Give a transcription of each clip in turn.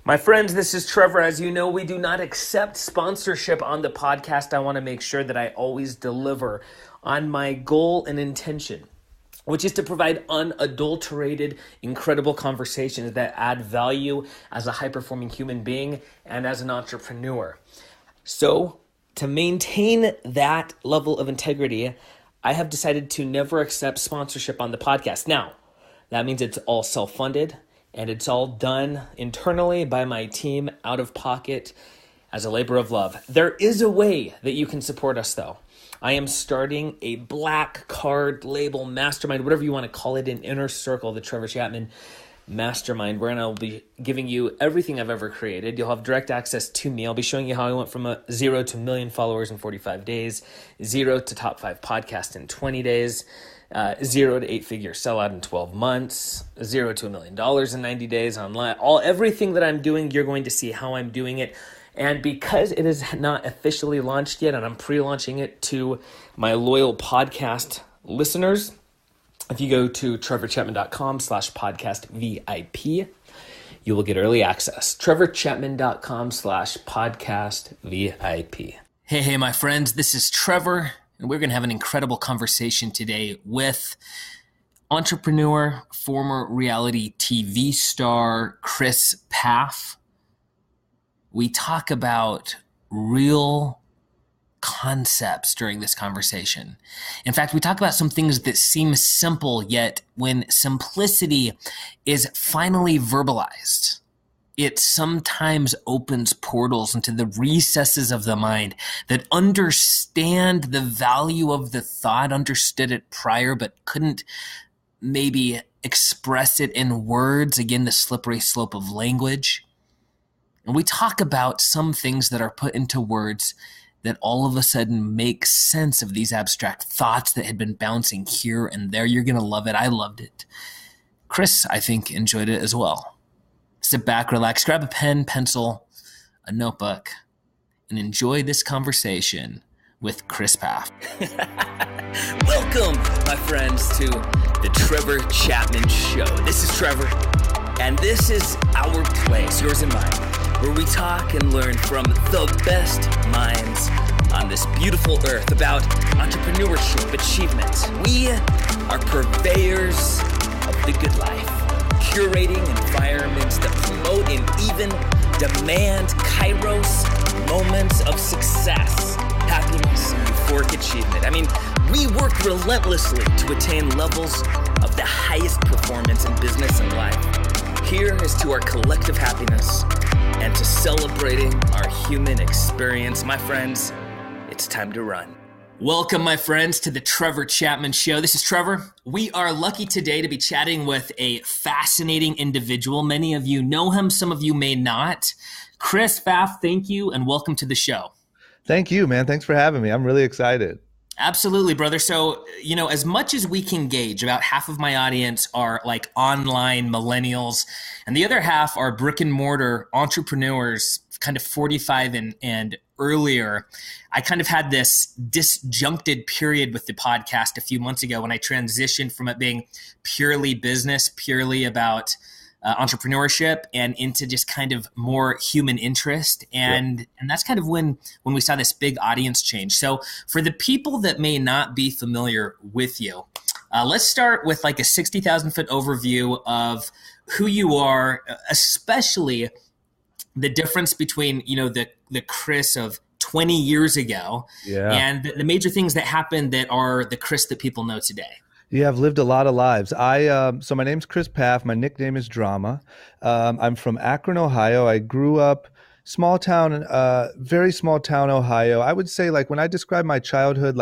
My friends, this is Trevor. As you know, we do not accept sponsorship on the podcast. I want to make sure that I always deliver on my goal and intention, which is to provide unadulterated, incredible conversations that add value as a high-performing human being and as an entrepreneur. So, to maintain that level of integrity, I have decided to never accept sponsorship on the podcast. Now, that means it's all self-funded. And it's all done internally by my team, out of pocket, as a labor of love. There is a way that you can support us, though. I am starting a black card label mastermind, whatever you want to call it, an inner circle, the Trevor Chapman mastermind, wherein I'll be giving you everything I've ever created. You'll have direct access to me. I'll be showing you how I went from 0 to 1 million followers in 45 days, 0 to top 5 podcast in 20 days, 0 to 8-figure sellout in 12 months, 0 to $1 million in 90 days online. Everything that I'm doing, you're going to see how I'm doing it. And because it is not officially launched yet, and I'm pre-launching it to my loyal podcast listeners, if you go to trevorchapman.com/podcast VIP, you will get early access. trevorchapman.com/podcast VIP. Hey, my friends, this is Trevor. And we're going to have an incredible conversation today with entrepreneur, former reality TV star, Chris Paff. We talk about real concepts during this conversation. In fact, we talk about some things that seem simple, yet when simplicity is finally verbalized, it sometimes opens portals into the recesses of the mind that understand the value of the thought, understood it prior, but couldn't maybe express it in words. Again, the slippery slope of language. And we talk about some things that are put into words that all of a sudden make sense of these abstract thoughts that had been bouncing here and there. You're going to love it. I loved it. Chris, I think, enjoyed it as well. Sit back, relax, grab a pen, pencil, a notebook, and enjoy this conversation with Chris Paff. Welcome, my friends, to the Trevor Chapman Show. This is Trevor, and this is our place, yours and mine, where we talk and learn from the best minds on this beautiful earth about entrepreneurship, achievement. We are purveyors of the good life, curating environments that promote and even demand kairos moments of success, happiness, and euphoric achievement. I mean, we work relentlessly to attain levels of the highest performance in business and life. Here is to our collective happiness and to celebrating our human experience. My friends, it's time to run. Welcome, my friends, to the Trevor Chapman Show. This is Trevor. We are lucky today to be chatting with a fascinating individual. Many of you know him, some of you may not. Chris Paff, thank you, and welcome to the show. Thank you, man. Thanks for having me. I'm really excited. Absolutely, brother. So, as much as we can gauge, about half of my audience are like online millennials, and the other half are brick and mortar entrepreneurs, kind of 45 and earlier. I kind of had this disjuncted period with the podcast a few months ago when I transitioned from it being purely business, purely about entrepreneurship, and into just kind of more human interest. And that's kind of when we saw this big audience change. So for the people that may not be familiar with you, let's start with like a 60,000 foot overview of who you are, especially the difference between, the Chris of 20 years ago and the major things that happened that are the Chris that people know today. Yeah, I've lived a lot of lives. So my name's Chris Paff. My nickname is Drama. I'm from Akron, Ohio. I grew up small town, very small town, Ohio. I would say, like, when I describe my childhood,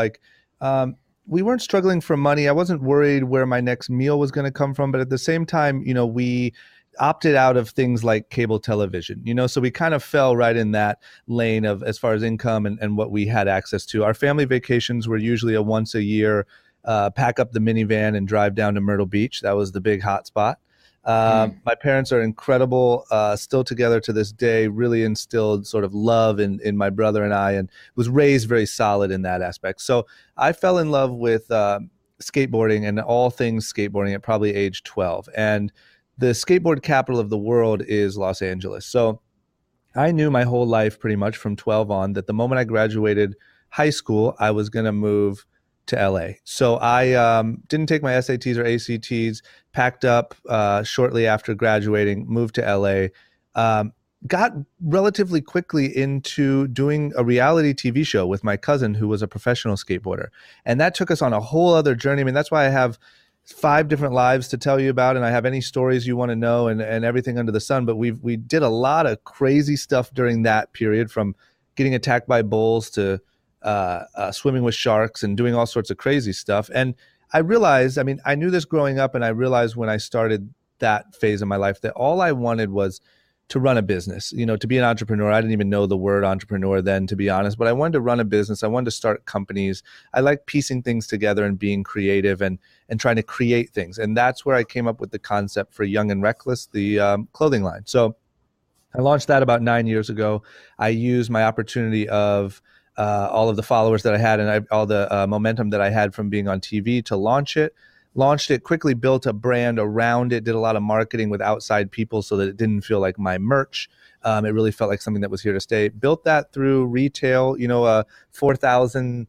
we weren't struggling for money. I wasn't worried where my next meal was going to come from. But at the same time, we opted out of things like cable television, so we kind of fell right in that lane of as far as income and what we had access to. Our family vacations were usually a once a year, pack up the minivan and drive down to Myrtle Beach. That was the big hot spot. My parents are incredible, still together to this day, really instilled sort of love in my brother and I, and was raised very solid in that aspect. So I fell in love with skateboarding and all things skateboarding at probably age 12. And the skateboard capital of the world is Los Angeles. So I knew my whole life pretty much from 12 on that the moment I graduated high school, I was going to move to LA. So I didn't take my SATs or ACTs, packed up shortly after graduating, moved to LA, got relatively quickly into doing a reality TV show with my cousin who was a professional skateboarder. And that took us on a whole other journey. I mean, that's why I have 5 different lives to tell you about, and I have any stories you want to know and everything under the sun. But we did a lot of crazy stuff during that period, from getting attacked by bulls to swimming with sharks and doing all sorts of crazy stuff. And I realized, I mean, I knew this growing up, and I realized when I started that phase of my life that all I wanted was to run a business, to be an entrepreneur. I didn't even know the word entrepreneur then, to be honest, but I wanted to run a business. I wanted to start companies. I like piecing things together and being creative and trying to create things. And that's where I came up with the concept for Young and Reckless, the clothing line. So I launched that about 9 years ago. I used my opportunity of all of the followers that I had and all the momentum that I had from being on TV to launch it. Launched it, quickly built a brand around it, did a lot of marketing with outside people so that it didn't feel like my merch. It really felt like something that was here to stay. Built that through retail, 4,000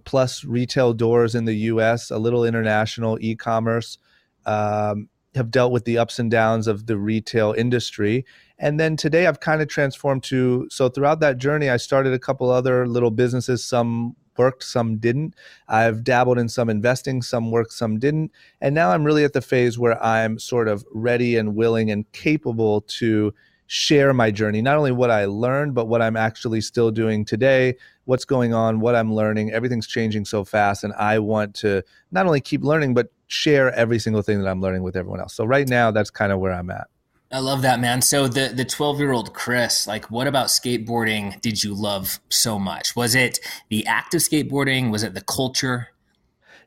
plus retail doors in the US, a little international e-commerce, have dealt with the ups and downs of the retail industry. And then today I've kind of transformed so throughout that journey, I started a couple other little businesses. Some worked, some didn't. I've dabbled in some investing, some worked, some didn't. And now I'm really at the phase where I'm sort of ready and willing and capable to share my journey, not only what I learned, but what I'm actually still doing today, what's going on, what I'm learning. Everything's changing so fast. And I want to not only keep learning, but share every single thing that I'm learning with everyone else. So right now, that's kind of where I'm at. I love that, man. So the 12-year-old Chris, like, what about skateboarding did you love so much? Was it the act of skateboarding? Was it the culture?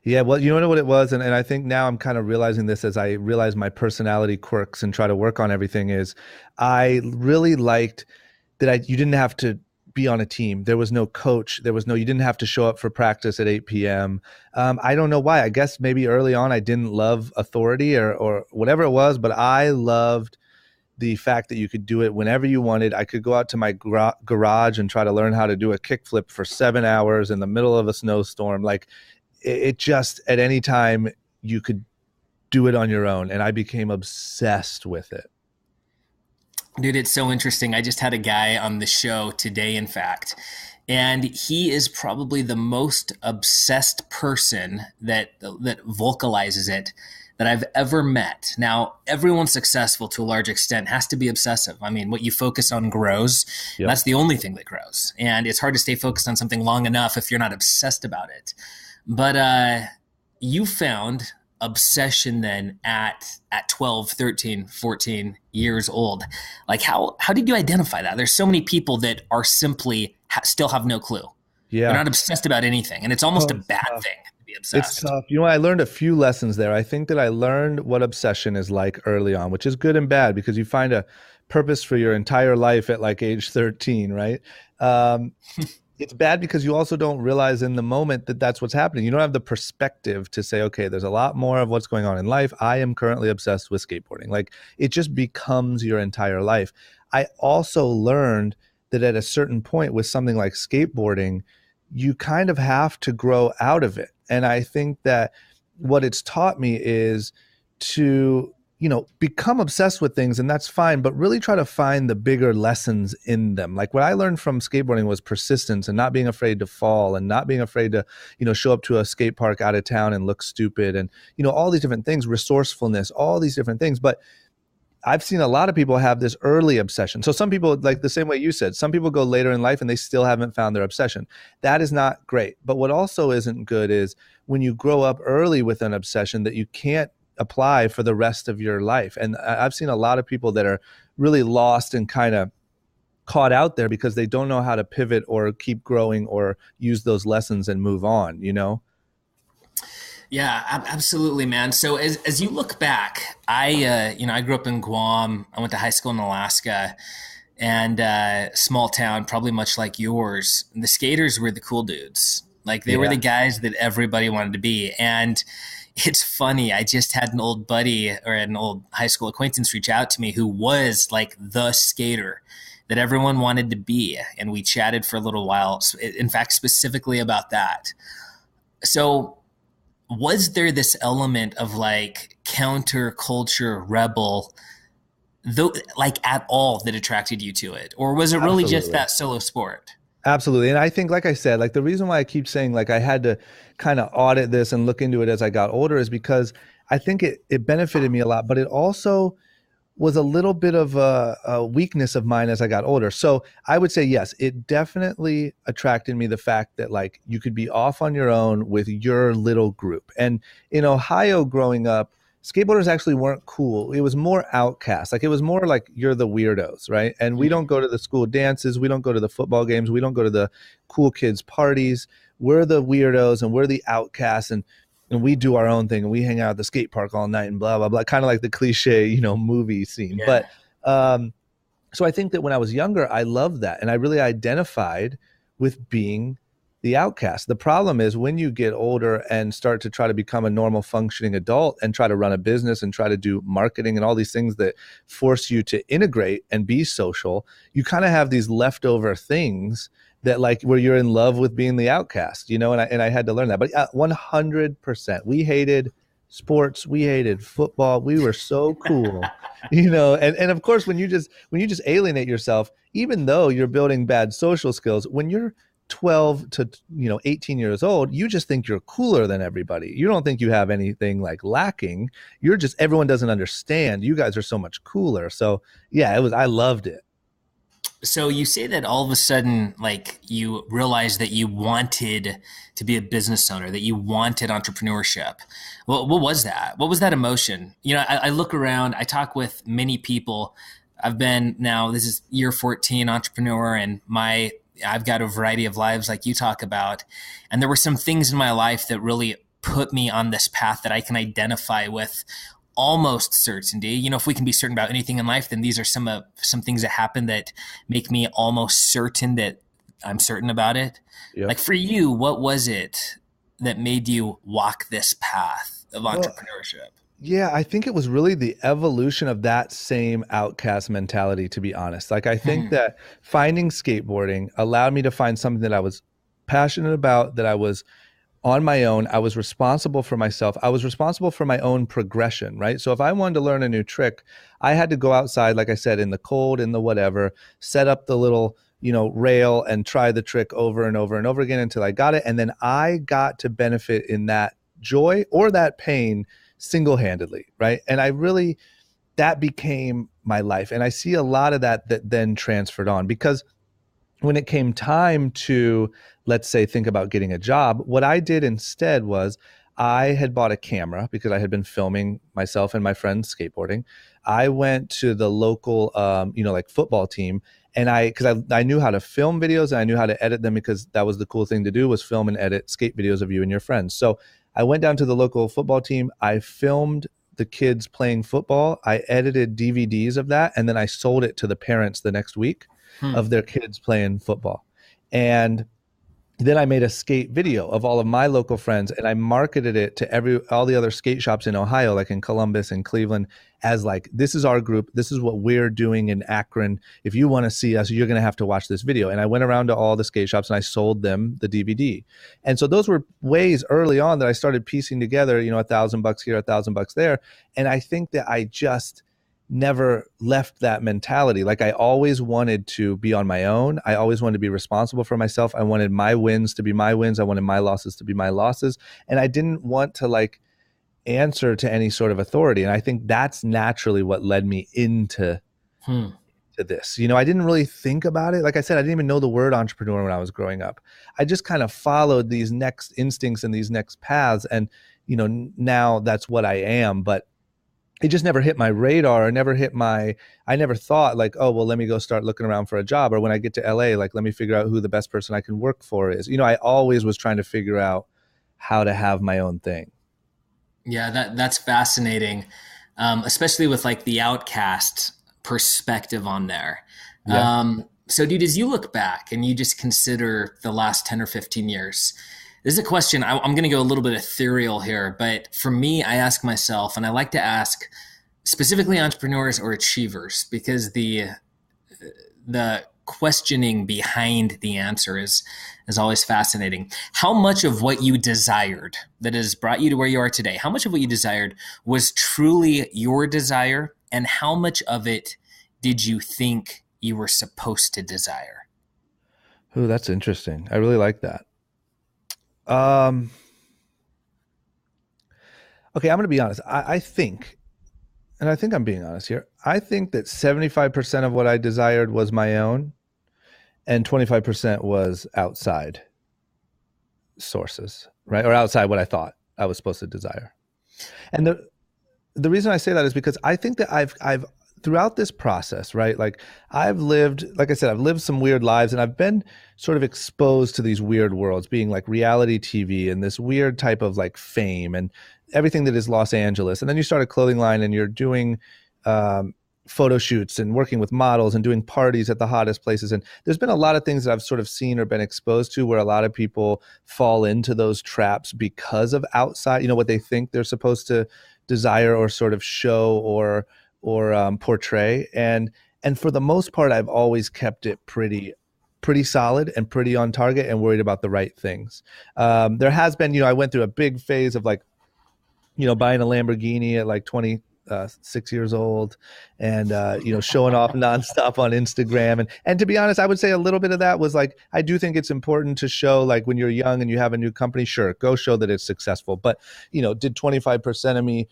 Yeah, well, you know what it was, and I think now I'm kind of realizing this as I realize my personality quirks and try to work on everything, is I really liked that you didn't have to be on a team. There was no coach. You didn't have to show up for practice at 8 p.m. I don't know why. I guess maybe early on I didn't love authority or whatever it was, but I loved the fact that you could do it whenever you wanted. I could go out to my garage and try to learn how to do a kickflip for 7 hours in the middle of a snowstorm. Like it just, at any time you could do it on your own. And I became obsessed with it. Dude, it's so interesting. I just had a guy on the show today, in fact, and he is probably the most obsessed person that vocalizes it that I've ever met. Now, everyone successful to a large extent has to be obsessive. I mean, what you focus on grows. Yep. That's the only thing that grows. And it's hard to stay focused on something long enough if you're not obsessed about it. But you found obsession then at 12, 13, 14 years old. Like how did you identify that? There's so many people that are simply still have no clue. Yeah. They're not obsessed about anything. And it's almost a bad thing. Obsessed. It's tough. I learned a few lessons there. I think that I learned what obsession is like early on, which is good and bad because you find a purpose for your entire life at like age 13, right? It's bad because you also don't realize in the moment that that's what's happening. You don't have the perspective to say, okay, there's a lot more of what's going on in life. I am currently obsessed with skateboarding. Like it just becomes your entire life. I also learned that at a certain point with something like skateboarding, you kind of have to grow out of it. And I think that what it's taught me is to, become obsessed with things, and that's fine, but really try to find the bigger lessons in them. Like what I learned from skateboarding was persistence and not being afraid to fall and not being afraid to, show up to a skate park out of town and look stupid and, all these different things, resourcefulness, all these different things. But I've seen a lot of people have this early obsession. So some people, like the same way you said, some people go later in life and they still haven't found their obsession. That is not great. But what also isn't good is when you grow up early with an obsession that you can't apply for the rest of your life. And I've seen a lot of people that are really lost and kind of caught out there because they don't know how to pivot or keep growing or use those lessons and move on, Yeah, absolutely, man. So as you look back, I grew up in Guam. I went to high school in Alaska, and small town, probably much like yours. The skaters were the cool dudes. Like they were the guys that everybody wanted to be. And it's funny. I just had an old buddy or an old high school acquaintance reach out to me who was like the skater that everyone wanted to be. And we chatted for a little while, in fact, specifically about that. So, was there this element of like counterculture rebel, though, like at all that attracted you to it? Or was it really just Absolutely. that solo sport? Absolutely. And I think, like I said, like the reason why I keep saying like I had to kind of audit this and look into it as I got older is because I think it benefited me a lot, but it also was a little bit of a weakness of mine as I got older. So I would say, yes, it definitely attracted me the fact that like you could be off on your own with your little group. And in Ohio growing up, skateboarders actually weren't cool. It was more outcast. Like it was more like you're the weirdos, right? And we don't go to the school dances, we don't go to the football games, we don't go to the cool kids parties. We're the weirdos and we're the outcasts and we do our own thing and we hang out at the skate park all night and blah blah blah, kind of like the cliche movie scene. Yeah. But so I think that when I was younger I loved that and I really identified with being the outcast. The problem is when you get older and start to try to become a normal functioning adult and try to run a business and try to do marketing and all these things that force you to integrate and be social, you kind of have these leftover things that like where you're in love with being the outcast, and I had to learn that. But 100%, we hated sports, we hated football, we were so cool, and of course when you just alienate yourself, even though you're building bad social skills, when you're 12 to 18 years old, you just think you're cooler than everybody. You don't think you have anything like lacking. You're just, everyone doesn't understand, you guys are so much cooler. So yeah, I loved it. So you say that all of a sudden, like you realized that you wanted to be a business owner, that you wanted entrepreneurship. Well, what was that? What was that emotion? I look around, I talk with many people. I've been now, this is year 14 entrepreneur, and I've got a variety of lives like you talk about. And there were some things in my life that really put me on this path that I can identify with almost certainty. If we can be certain about anything in life, then these are some things that happen that make me almost certain that I'm certain about it. Yep. Like for you, what was it that made you walk this path of Well, entrepreneurship? yeah, I think it was really the evolution of that same outcast mentality, to be honest. Like, I think Hmm. that finding skateboarding allowed me to find something that I was passionate about, that I was on my own. I was responsible for myself. I was responsible for my own progression, right? So if I wanted to learn a new trick, I had to go outside, like I said, in the cold, in the whatever, set up the little, rail and try the trick over and over and over again until I got it. And then I got to benefit in that joy or that pain single-handedly, right? And I really, that became my life. And I see a lot of that then transferred on because when it came time to, let's say, think about getting a job, what I did instead was I had bought a camera because I had been filming myself and my friends skateboarding. I went to the local, like football team, and because I knew how to film videos and I knew how to edit them because that was the cool thing to do, was film and edit skate videos of you and your friends. So I went down to the local football team. I filmed the kids playing football. I edited DVDs of that, and then I sold it to the parents the next week Hmm. of their kids playing football. And then I made a skate video of all of my local friends and I marketed it to all the other skate shops in Ohio, like in Columbus and Cleveland, as like, this is our group. This is what we're doing in Akron. If you want to see us, you're going to have to watch this video. And I went around to all the skate shops and I sold them the DVD. And so those were ways early on that I started piecing together, $1,000 here, $1,000 there. And I think that I just never left that mentality. Like I always wanted to be on my own. I always wanted to be responsible for myself. I wanted my wins to be my wins. I wanted my losses to be my losses. And I didn't want to like answer to any sort of authority. And I think that's naturally what led me into Hmm. to this. I didn't really think about it. Like I said, I didn't even know the word entrepreneur when I was growing up. I just kind of followed these next instincts and these next paths. And, now that's what I am. But it just never hit my radar. I never thought like, oh, well, let me go start looking around for a job. Or when I get to LA, like, let me figure out who the best person I can work for is. I always was trying to figure out how to have my own thing. Yeah, that's fascinating, especially with like the outcast perspective on there. Yeah. So, dude, as you look back and you just consider the last 10 or 15 years, This is a question. I'm going to go a little bit ethereal here, but for me, I ask myself, and I like to ask specifically entrepreneurs or achievers, because the questioning behind the answer is always fascinating. How much of what you desired that has brought you to where you are today, how much of what you desired was truly your desire, and how much of it did you think you were supposed to desire? Ooh, that's interesting. I really like that. Um, okay, I'm going to be honest. I think, and I think I'm being honest here, I think that 75% of what I desired was my own, and 25% was outside sources, right? Or outside what I thought I was supposed to desire. And the reason I say that is because I think that I've throughout this process, right? Like I've lived, like I said, I've lived some weird lives, and I've been sort of exposed to these weird worlds, being like reality TV and this weird type of like fame and everything that is Los Angeles. And then you start a clothing line and you're doing um, photo shoots and working with models and doing parties at the hottest places. And there's been a lot of things that I've sort of seen or been exposed to where a lot of people fall into those traps because of outside, what they think they're supposed to desire or sort of show or portray. And for the most part, I've always kept it pretty solid and pretty on target and worried about the right things. There has been, I went through a big phase of like, buying a Lamborghini at like 26 years old, and showing off nonstop on Instagram. And to be honest, I would say a little bit of that was like, I do think it's important to show, like when you're young and you have a new company, sure, go show that it's successful. But did 25% of me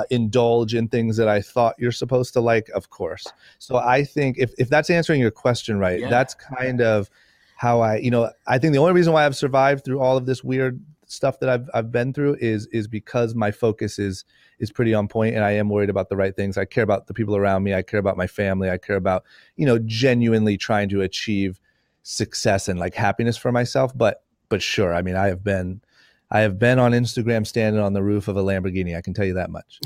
indulge in things that I thought you're supposed to like? Of course. So I think if that's answering your question right, Yeah. that's kind of how I think the only reason why I've survived through all of this weird stuff that I've been through is because my focus is pretty on point, and I am worried about the right things. I care about the people around me. I care about my family. I care about, genuinely trying to achieve success and like happiness for myself. But sure, I mean, I have been on Instagram standing on the roof of a Lamborghini. I can tell you that much.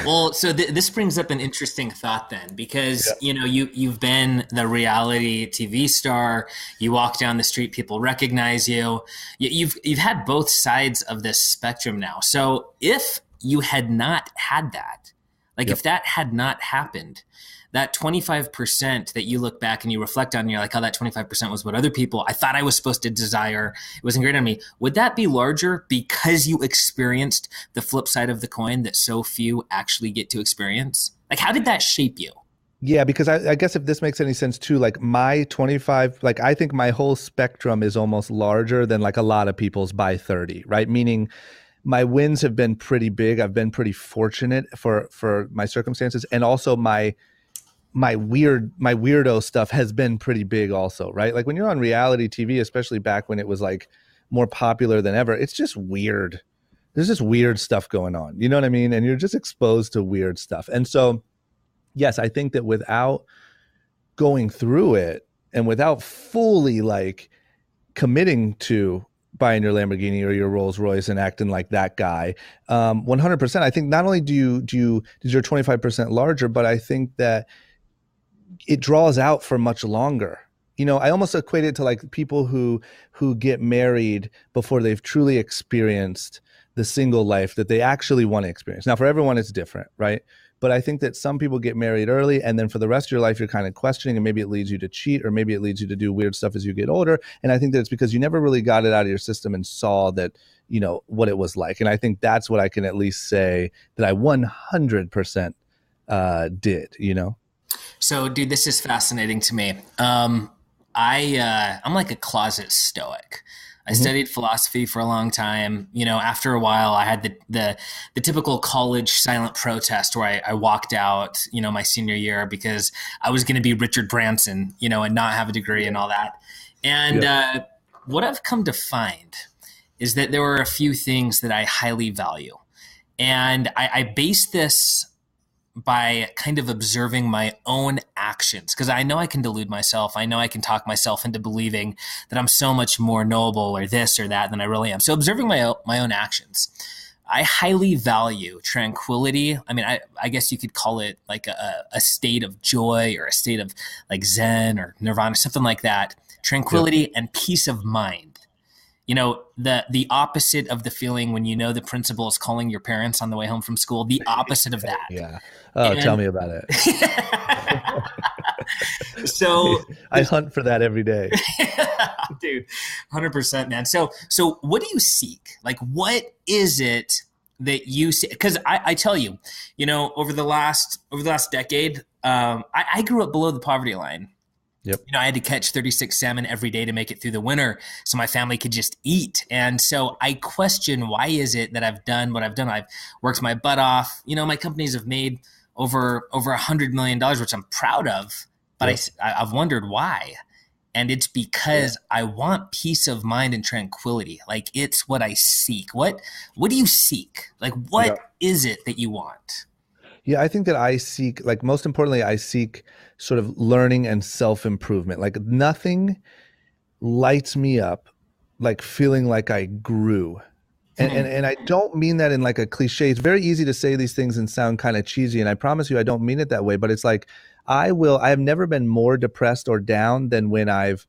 Well, so this brings up an interesting thought then, because Yeah. you've been the reality TV star. You walk down the street, people recognize you. You've had both sides of this spectrum now. So if you had not had that, like Yep. if that had not happened, that 25% that you look back and you reflect on, and you're like, oh, that 25% was what other people I thought I was supposed to desire. It wasn't great on me. Would that be larger because you experienced the flip side of the coin that so few actually get to experience? Like, how did that shape you? Yeah, because I guess if this makes any sense too, like my 25, like I think my whole spectrum is almost larger than like a lot of people's by 30, right? Meaning my wins have been pretty big. I've been pretty fortunate for my circumstances, and also my weirdo stuff has been pretty big also, right? Like when you're on reality TV, especially back when it was like more popular than ever, it's just weird. There's just weird stuff going on. You know what I mean? And you're just exposed to weird stuff. And so, yes, I think that without going through it and without fully like committing to buying your Lamborghini or your Rolls Royce and acting like that guy, 100%. I think not only is your 25% larger, but I think that it draws out for much longer. I almost equate it to like people who get married before they've truly experienced the single life that they actually want to experience. Now, for everyone, it's different, right? But I think that some people get married early, and then for the rest of your life, you're kind of questioning, and maybe it leads you to cheat, or maybe it leads you to do weird stuff as you get older. And I think that it's because you never really got it out of your system and saw that, what it was like. And I think that's what I can at least say that I 100% did. So, dude, this is fascinating to me. I'm like a closet stoic. I Mhm. studied philosophy for a long time. After a while, I had the typical college silent protest where I walked out, my senior year because I was going to be Richard Branson, and not have a degree and all that. And Yep. what I've come to find is that there are a few things that I highly value, and I base this by kind of observing my own actions, because I know I can delude myself. I know I can talk myself into believing that I'm so much more noble or this or that than I really am. So observing my own actions, I highly value tranquility. I mean, I guess you could call it like a state of joy or a state of like Zen or Nirvana, something like that. Yep. Tranquility and peace of mind. the opposite of the feeling when the principal is calling your parents on the way home from school, the opposite of that. Yeah. Oh, tell And me about it. so I hunt for that every day. dude, 100%, man. So what do you seek? Like, what is it that you see? Because I tell you, over the last decade, I grew up below the poverty line. Yep. I had to catch 36 salmon every day to make it through the winter so my family could just eat. And so I question, why is it that I've done what I've done? I've worked my butt off. My companies have made over $100 million, which I'm proud of, but Yep. I've wondered why. And it's because I want peace of mind and tranquility. Like, it's what I seek. What do you seek? Like, what is it that you want? Yeah, I think that I seek, like, most importantly, I seek sort of learning and self-improvement. Like, nothing lights me up like feeling like I grew. And I don't mean that in like a cliche. It's very easy to say these things and sound kind of cheesy. And I promise you, I don't mean it that way. But it's like, I have never been more depressed or down than when I've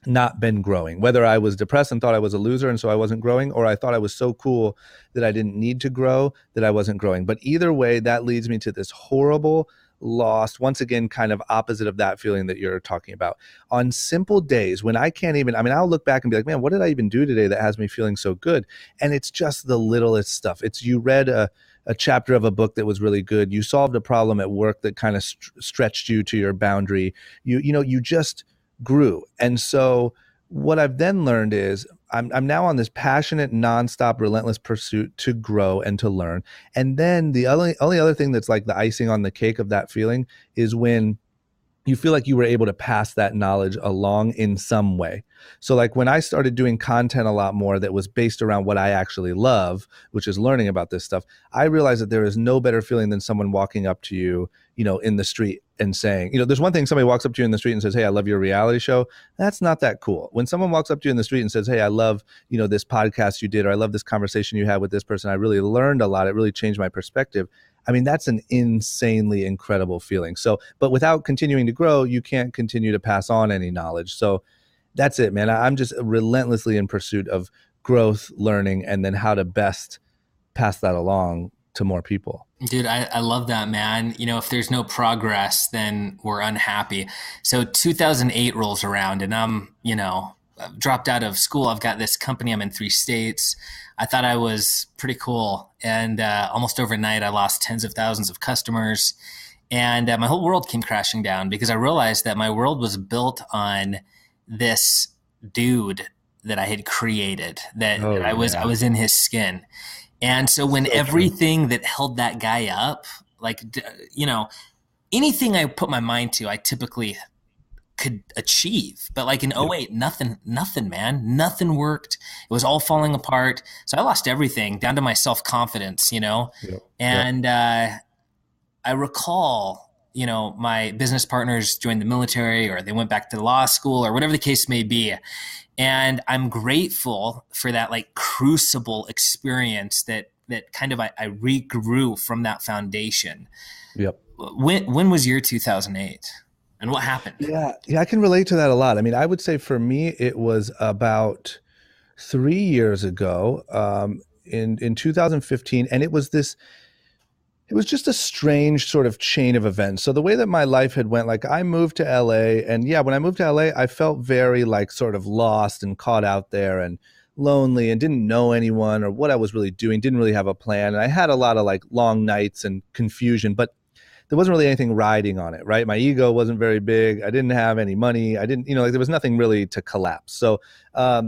not been growing, whether I was depressed and thought I was a loser and so I wasn't growing, or I thought I was so cool that I didn't need to grow that I wasn't growing. But either way, that leads me to this horrible lost, once again, kind of opposite of that feeling that you're talking about. On simple days when I can't even, I'll look back and be like, man, what did I even do today that has me feeling so good? And it's just the littlest stuff. It's, you read a chapter of a book that was really good. You solved a problem at work that kind of stretched you to your boundary. You just grew. And so what I've then learned is I'm now on this passionate, nonstop, relentless pursuit to grow and to learn. And then the only other thing that's like the icing on the cake of that feeling is when you feel like you were able to pass that knowledge along in some way. So like when I started doing content a lot more that was based around what I actually love, which is learning about this stuff, I realized that there is no better feeling than someone walking up to you, in the street and saying, there's one thing, somebody walks up to you in the street and says, hey, I love your reality show. That's not that cool. When someone walks up to you in the street and says, hey, I love, this podcast you did, or I love this conversation you had with this person, I really learned a lot. It really changed my perspective. That's an insanely incredible feeling. So, but without continuing to grow, you can't continue to pass on any knowledge. So that's it, man. I'm just relentlessly in pursuit of growth, learning, and then how to best pass that along to more people. Dude, I love that, man. If there's no progress, then we're unhappy. So 2008 rolls around and I've dropped out of school. I've got this company. I'm in 3 states. I thought I was pretty cool. And almost overnight, I lost tens of thousands of customers. And my whole world came crashing down because I realized that my world was built on this dude that I had created, that I was in his skin. And so when everything that held that guy up, like, anything I put my mind to, I typically could achieve. But like in 08, nothing, man, nothing worked. It was all falling apart. So I lost everything down to my self-confidence, and I recall, my business partners joined the military or they went back to law school or whatever the case may be. And I'm grateful for that like crucible experience that kind of I regrew from that foundation. Yep. When was year 2008 and what happened? Yeah, I can relate to that a lot. I would say for me, it was about 3 years ago, in 2015. And it was just a strange sort of chain of events. So the way that my life had went, like I moved to LA, and when I moved to LA, I felt very like sort of lost and caught out there and lonely and didn't know anyone or what I was really doing, didn't really have a plan. And I had a lot of like long nights and confusion, but there wasn't really anything riding on it, right? My ego wasn't very big. I didn't have any money. I didn't, there was nothing really to collapse. So I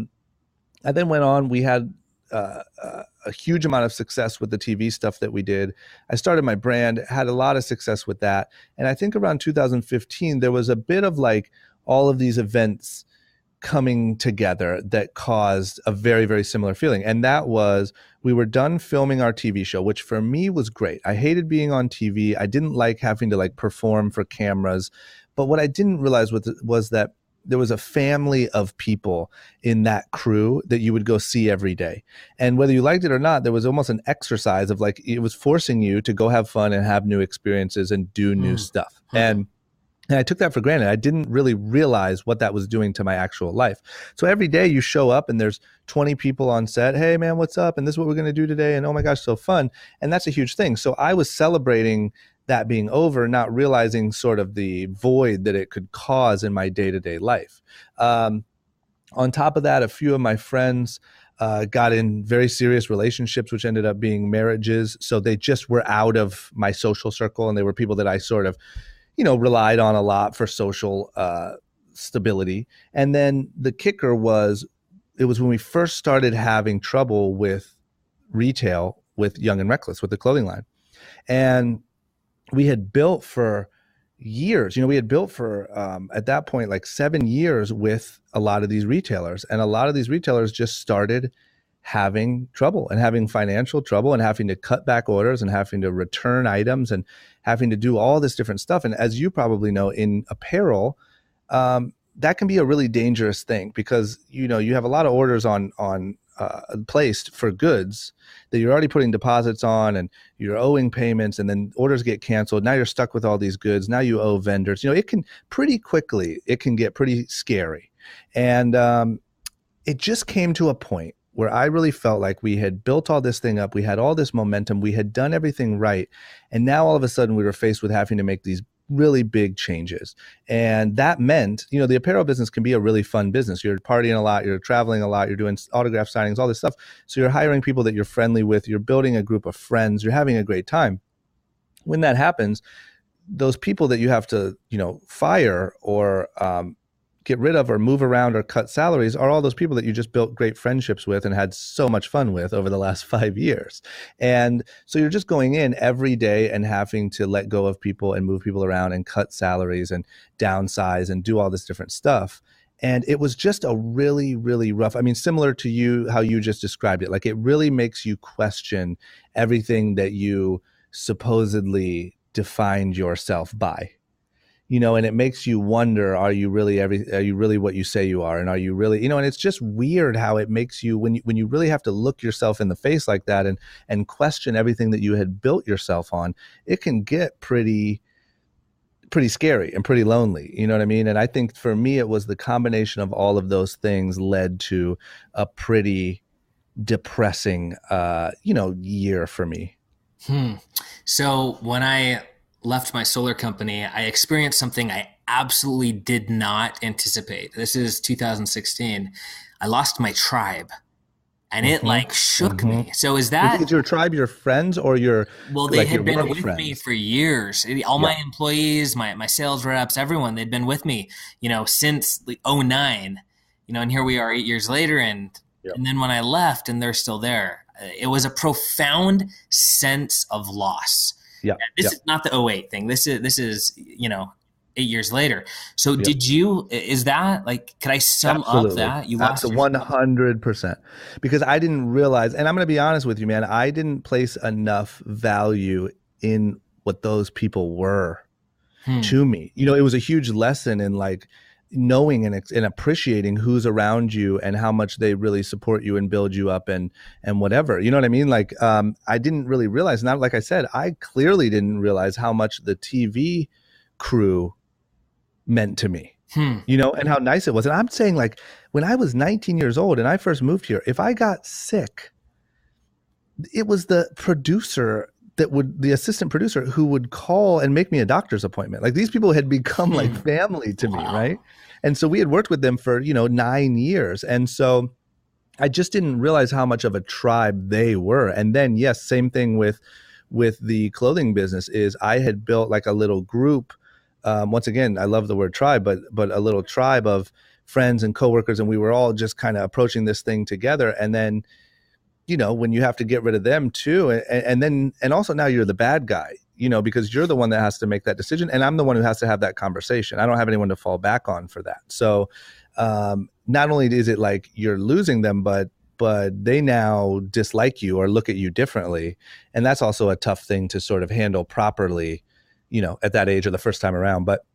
then went on. We had a huge amount of success with the TV stuff that we did. I started my brand, had a lot of success with that. And I think around 2015, there was a bit of like all of these events coming together that caused a very, very similar feeling. And that was, we were done filming our TV show, which for me was great. I hated being on TV. I didn't like having to like perform for cameras. But what I didn't realize was that there was a family of people in that crew that you would go see every day. And whether you liked it or not, there was almost an exercise of like, it was forcing you to go have fun and have new experiences and do new stuff. And And I took that for granted. I didn't really realize what that was doing to my actual life. So every day you show up and there's 20 people on set. Hey, man, what's up? And this is what we're going to do today. And oh my gosh, so fun. And that's a huge thing. So I was celebrating that being over, not realizing sort of the void that it could cause in my day-to-day life. On top of that, a few of my friends got in very serious relationships, which ended up being marriages. So they just were out of my social circle, and they were people that I sort of relied on a lot for social stability. And then the kicker was, it was when we first started having trouble with retail with Young and Reckless, with the clothing line. And we had built for years, we had built for, at that point, like 7 years with a lot of these retailers. And a lot of these retailers just started having trouble and having financial trouble and having to cut back orders and having to return items and having to do all this different stuff. And as you probably know, in apparel, that can be a really dangerous thing, because you have a lot of orders on placed for goods that you're already putting deposits on, and you're owing payments, and then orders get canceled. Now you're stuck with all these goods. Now you owe vendors. It can pretty quickly, it can get pretty scary. And it just came to a point where I really felt like we had built all this thing up. We had all this momentum. We had done everything right. And now all of a sudden we were faced with having to make these really big changes. And that meant, the apparel business can be a really fun business. You're partying a lot, you're traveling a lot, you're doing autograph signings, all this stuff. So you're hiring people that you're friendly with, you're building a group of friends, you're having a great time. When that happens, those people that you have to, fire or get rid of or move around or cut salaries are all those people that you just built great friendships with and had so much fun with over the last 5 years. And so you're just going in every day and having to let go of people and move people around and cut salaries and downsize and do all this different stuff. And it was just a really, really rough, similar to you, how you just described it. Like, it really makes you question everything that you supposedly defined yourself by. And it makes you wonder, are you really what you say you are? And are you really, and it's just weird how it makes you, when you really have to look yourself in the face like that and question everything that you had built yourself on, it can get pretty scary and pretty lonely. You know what I mean? And I think for me, it was the combination of all of those things led to a pretty depressing, year for me. So when I left my solar company, I experienced something I absolutely did not anticipate. This is 2016. I lost my tribe, and it shook me. So is that... Is your tribe your friends or your... Well, they had been with me for years. All my employees, my sales reps, everyone, they'd been with me, since 2009, and here we are 8 years later. And then when I left and they're still there, it was a profound sense of loss. Yeah. This is not the 2008 thing. This is 8 years later. So did you, is that could I sum up that? You lost 100%, because I didn't realize, and I'm going to be honest with you, man, I didn't place enough value in what those people were to me. It was a huge lesson in knowing and appreciating who's around you and how much they really support you and build you up and whatever, you know what I mean? I didn't really realize, not like I said, I clearly didn't realize how much the TV crew meant to me, and how nice it was. And I'm saying, when I was 19 years old and I first moved here, if I got sick, it was the producer the assistant producer who would call and make me a doctor's appointment. These people had become family to me. Right. And so we had worked with them for, 9 years. And so I just didn't realize how much of a tribe they were. And then, yes, same thing with the clothing business is I had built a little group. Once again, I love the word tribe, but a little tribe of friends and coworkers. And we were all just kind of approaching this thing together. And then, when you have to get rid of them too. And also now you're the bad guy, because you're the one that has to make that decision. And I'm the one who has to have that conversation. I don't have anyone to fall back on for that. So not only is it you're losing them, but they now dislike you or look at you differently. And that's also a tough thing to sort of handle properly, at that age or the first time around. But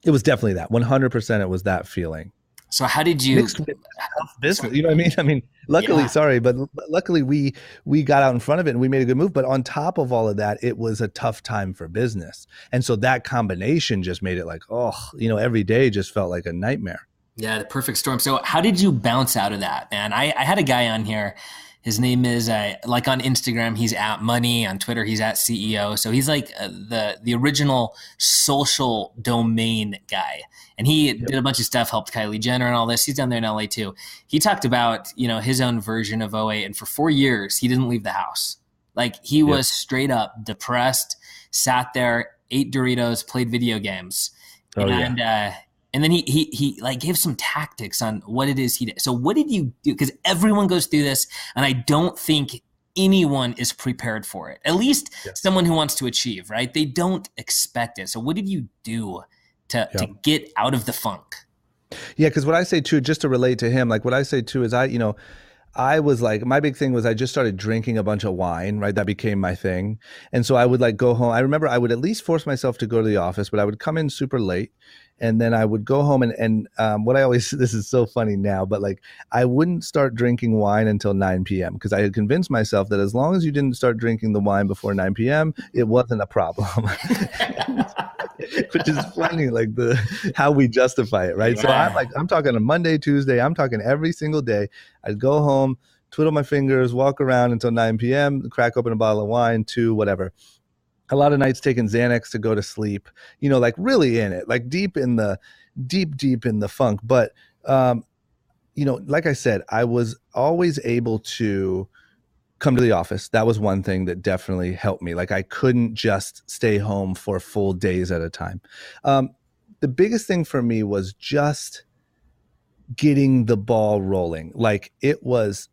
it was definitely that 100%. It was that feeling. So how did you, mixed with tough business. so, You know what I mean? I mean, luckily, yeah. sorry, but luckily we got out in front of it and we made a good move. But on top of all of that, it was a tough time for business, and so that combination just made it like, oh, every day just felt like a nightmare. Yeah, the perfect storm. So how did you bounce out of that, man? I had a guy on here. His name is like on Instagram, he's at Money. On Twitter, he's at CEO. So he's like the original social domain guy. And he Yep. did a bunch of stuff, helped Kylie Jenner and all this. He's down there in LA too. He talked about, his own version of '08. And for 4 years, he didn't leave the house. Like he Yep. was straight up depressed, sat there, ate Doritos, played video games. Oh yeah. And and then he like gave some tactics on what it is he did. So what did you do? Because everyone goes through this, and I don't think anyone is prepared for it. At least Yeah. someone who wants to achieve, right? They don't expect it. So what did you do to Yep. get out of the funk? Yeah, because what I say too, just to relate to him, like what I say too is I was like, my big thing was I just started drinking a bunch of wine, right? That became my thing. And so I would like go home. I remember I would at least force myself to go to the office, but I would come in super late. And then I would go home and what I always, this is so funny now, but like I wouldn't start drinking wine until 9 p.m. because I had convinced myself that as long as you didn't start drinking the wine before 9 p.m., it wasn't a problem. Which is funny, like the how we justify it, right? So Yeah. I'm talking a Monday, Tuesday, I'm talking every single day. I'd go home, twiddle my fingers, walk around until 9 p.m., crack open a bottle of wine, two, whatever. A lot of nights taking Xanax to go to sleep, like really in it, like deep in the funk. But, like I said, I was always able to come to the office. That was one thing that definitely helped me. Like I couldn't just stay home for full days at a time. Um, the biggest thing for me was just getting the ball rolling. Like it was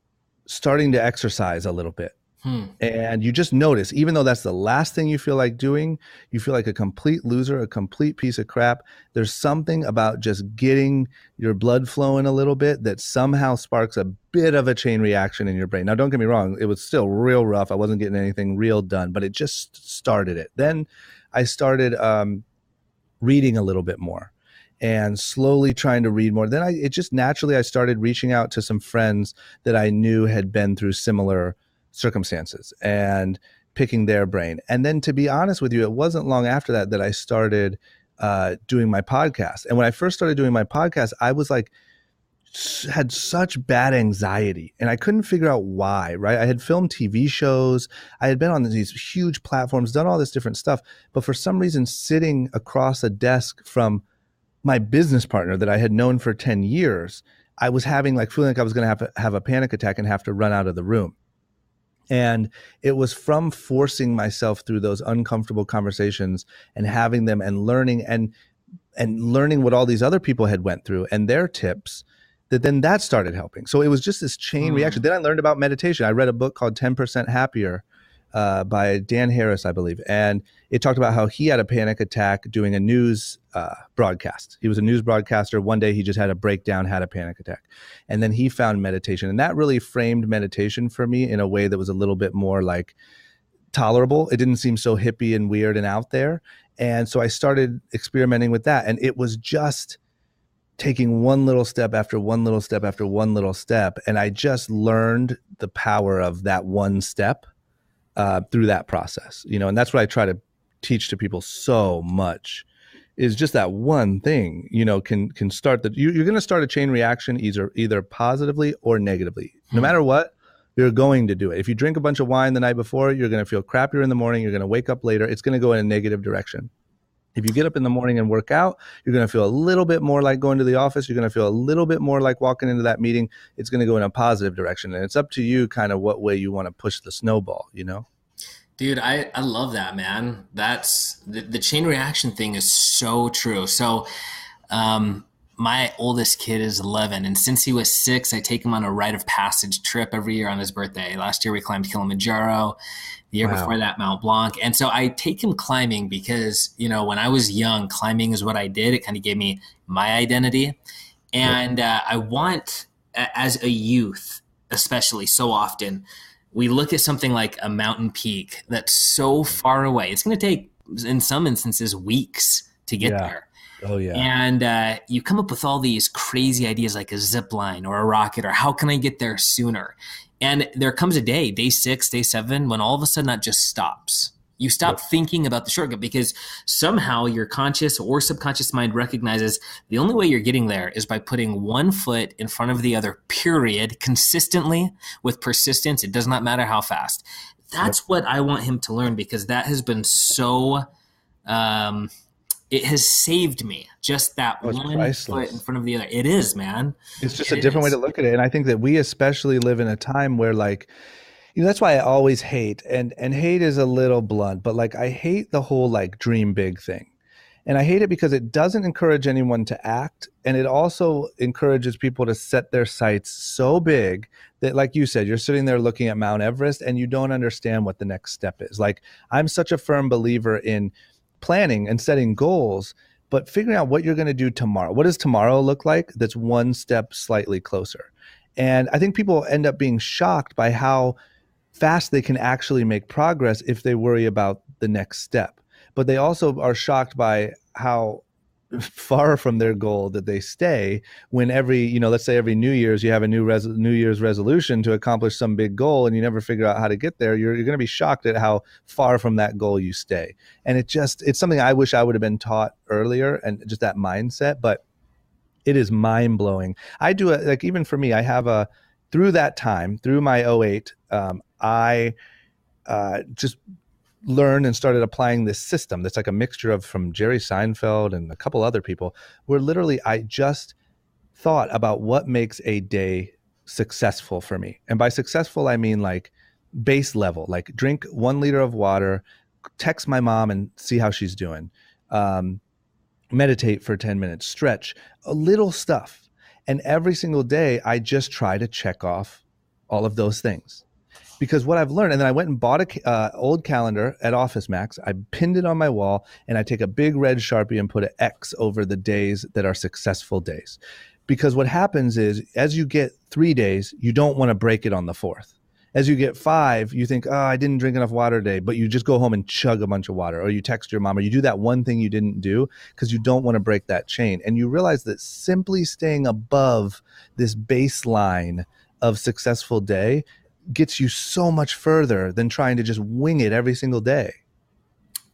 starting to exercise a little bit. Hmm. And you just notice, even though that's the last thing you feel like doing, you feel like a complete loser, a complete piece of crap. There's something about just getting your blood flowing a little bit that somehow sparks a bit of a chain reaction in your brain. Now, don't get me wrong, it was still real rough. I wasn't getting anything real done, but it just started it. Then I started reading a little bit more and slowly trying to read more. Then it just naturally, I started reaching out to some friends that I knew had been through similar circumstances and picking their brain. And then to be honest with you, it wasn't long after that I started doing my podcast. And when I first started doing my podcast, I was like, had such bad anxiety and I couldn't figure out why, right? I had filmed TV shows. I had been on these huge platforms, done all this different stuff. But for some reason, sitting across a desk from my business partner that I had known for 10 years, I was having like feeling like I was going to have a panic attack and have to run out of the room. And it was from forcing myself through those uncomfortable conversations and having them and learning what all these other people had went through and their tips that started helping. So it was just this chain reaction. Then I learned about meditation. I read a book called 10% Happier by Dan Harris, I believe. And it talked about how he had a panic attack doing a news broadcast. He was a news broadcaster. One day he just had a breakdown, had a panic attack. And then he found meditation. And that really framed meditation for me in a way that was a little bit more like tolerable. It didn't seem so hippie and weird and out there. And so I started experimenting with that. And it was just taking one little step after one little step after one little step. And I just learned the power of that one step through that process, and that's what I try to teach to people so much is just that one thing, can start you're going to start a chain reaction either positively or negatively. No matter what, you're going to do it. If you drink a bunch of wine the night before, you're going to feel crappier in the morning. You're going to wake up later. It's going to go in a negative direction. If you get up in the morning and work out, you're going to feel a little bit more like going to the office. You're going to feel a little bit more like walking into that meeting. It's going to go in a positive direction. And it's up to you kind of what way you want to push the snowball, Dude, I love that, man. That's the chain reaction thing is so true. So, my oldest kid is 11, and since he was 6, I take him on a rite of passage trip every year on his birthday. Last year we climbed Kilimanjaro, the year before that Mount Blanc. And so I take him climbing because, when I was young, climbing is what I did. It kind of gave me my identity. And I want, as a youth, especially so often, we look at something like a mountain peak that's so far away. It's going to take, in some instances, weeks to get there. Oh yeah. And you come up with all these crazy ideas like a zip line or a rocket or how can I get there sooner? And there comes a day, day 6, day 7, when all of a sudden that just stops. You stop Yep. thinking about the shortcut because somehow your conscious or subconscious mind recognizes the only way you're getting there is by putting one foot in front of the other, period, consistently with persistence. It does not matter how fast. Yep. That's what I want him to learn because that has been so um, it has saved me. Just that Oh, it's one foot in priceless. front of the other. It is, man. It's just a It different way to is. look at it. And I think that we especially live in a time where like, that's why I always hate, and hate is a little blunt, but like I hate the whole like dream big thing. And I hate it because it doesn't encourage anyone to act. And it also encourages people to set their sights so big that, like you said, you're sitting there looking at Mount Everest and you don't understand what the next step is. Like, I'm such a firm believer in planning and setting goals, but figuring out what you're going to do tomorrow. What does tomorrow look like that's one step slightly closer? And I think people end up being shocked by how fast they can actually make progress if they worry about the next step. But they also are shocked by how far from their goal that they stay when every, let's say every New Year's you have a New Year's resolution to accomplish some big goal and you never figure out how to get there. You're going to be shocked at how far from that goal you stay. And it's something I wish I would have been taught earlier, and just that mindset. But it is mind blowing. I do it like, even for me, I have through that time, through my '08, I just learned and started applying this system that's like a mixture of from Jerry Seinfeld and a couple other people, where literally I just thought about what makes a day successful for me. And by successful, I mean like base level, like drink 1 liter of water, text my mom and see how she's doing, um, meditate for 10 minutes, stretch, a little stuff. And every single day, I just try to check off all of those things. Because what I've learned, and then I went and bought a old calendar at Office Max. I pinned it on my wall, and I take a big red Sharpie and put an X over the days that are successful days. Because what happens is, as you get 3 days, you don't want to break it on the fourth. As you get 5, you think, oh, I didn't drink enough water today, but you just go home and chug a bunch of water, or you text your mom, or you do that one thing you didn't do because you don't want to break that chain. And you realize that simply staying above this baseline of successful day gets you so much further than trying to just wing it every single day.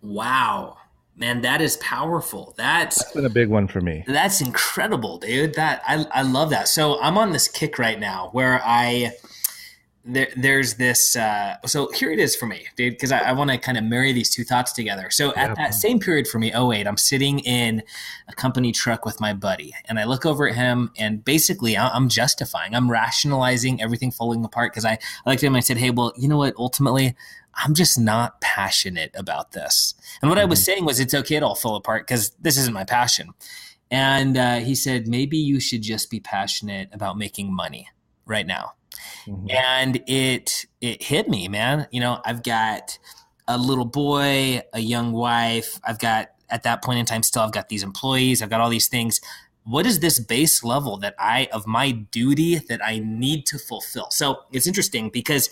Wow. Man, that is powerful. That's been a big one for me. That's incredible, dude. I love that. So I'm on this kick right now where there's this so here it is for me, dude, because I want to kind of marry these two thoughts together. So at that same period for me, '08, I'm sitting in a company truck with my buddy and I look over at him and basically I'm justifying, I'm rationalizing everything falling apart because I looked at him and I said, hey, well, you know what, ultimately I'm just not passionate about this. And what I was saying was, it's okay, it all fall apart because this isn't my passion. And he said, maybe you should just be passionate about making money right now. Mm-hmm. And it hit me, man. I've got a little boy, a young wife. I've got, at that point in time, still I've got these employees. I've got all these things. What is this base level of my duty that I need to fulfill? So it's interesting because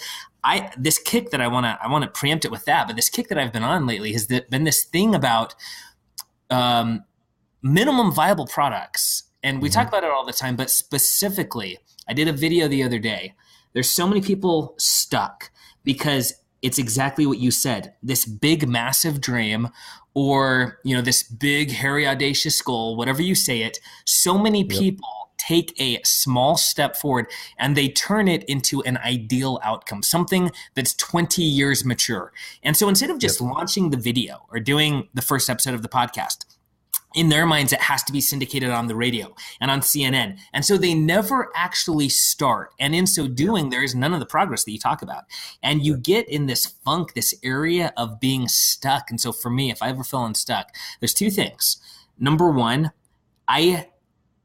this kick that I want to preempt it with that, but this kick that I've been on lately has been this thing about minimum viable products. And we talk about it all the time, but specifically, I did a video the other day. There's so many people stuck because it's exactly what you said. This big, massive dream, or, this big, hairy, audacious goal, whatever you say it, so many people take a small step forward and they turn it into an ideal outcome, something that's 20 years mature. And so instead of just launching the video or doing the first episode of the podcast, in their minds, it has to be syndicated on the radio and on CNN. And so they never actually start. And in so doing, there is none of the progress that you talk about. And you get in this funk, this area of being stuck. And so for me, if I ever feel unstuck, there's two things. Number one, I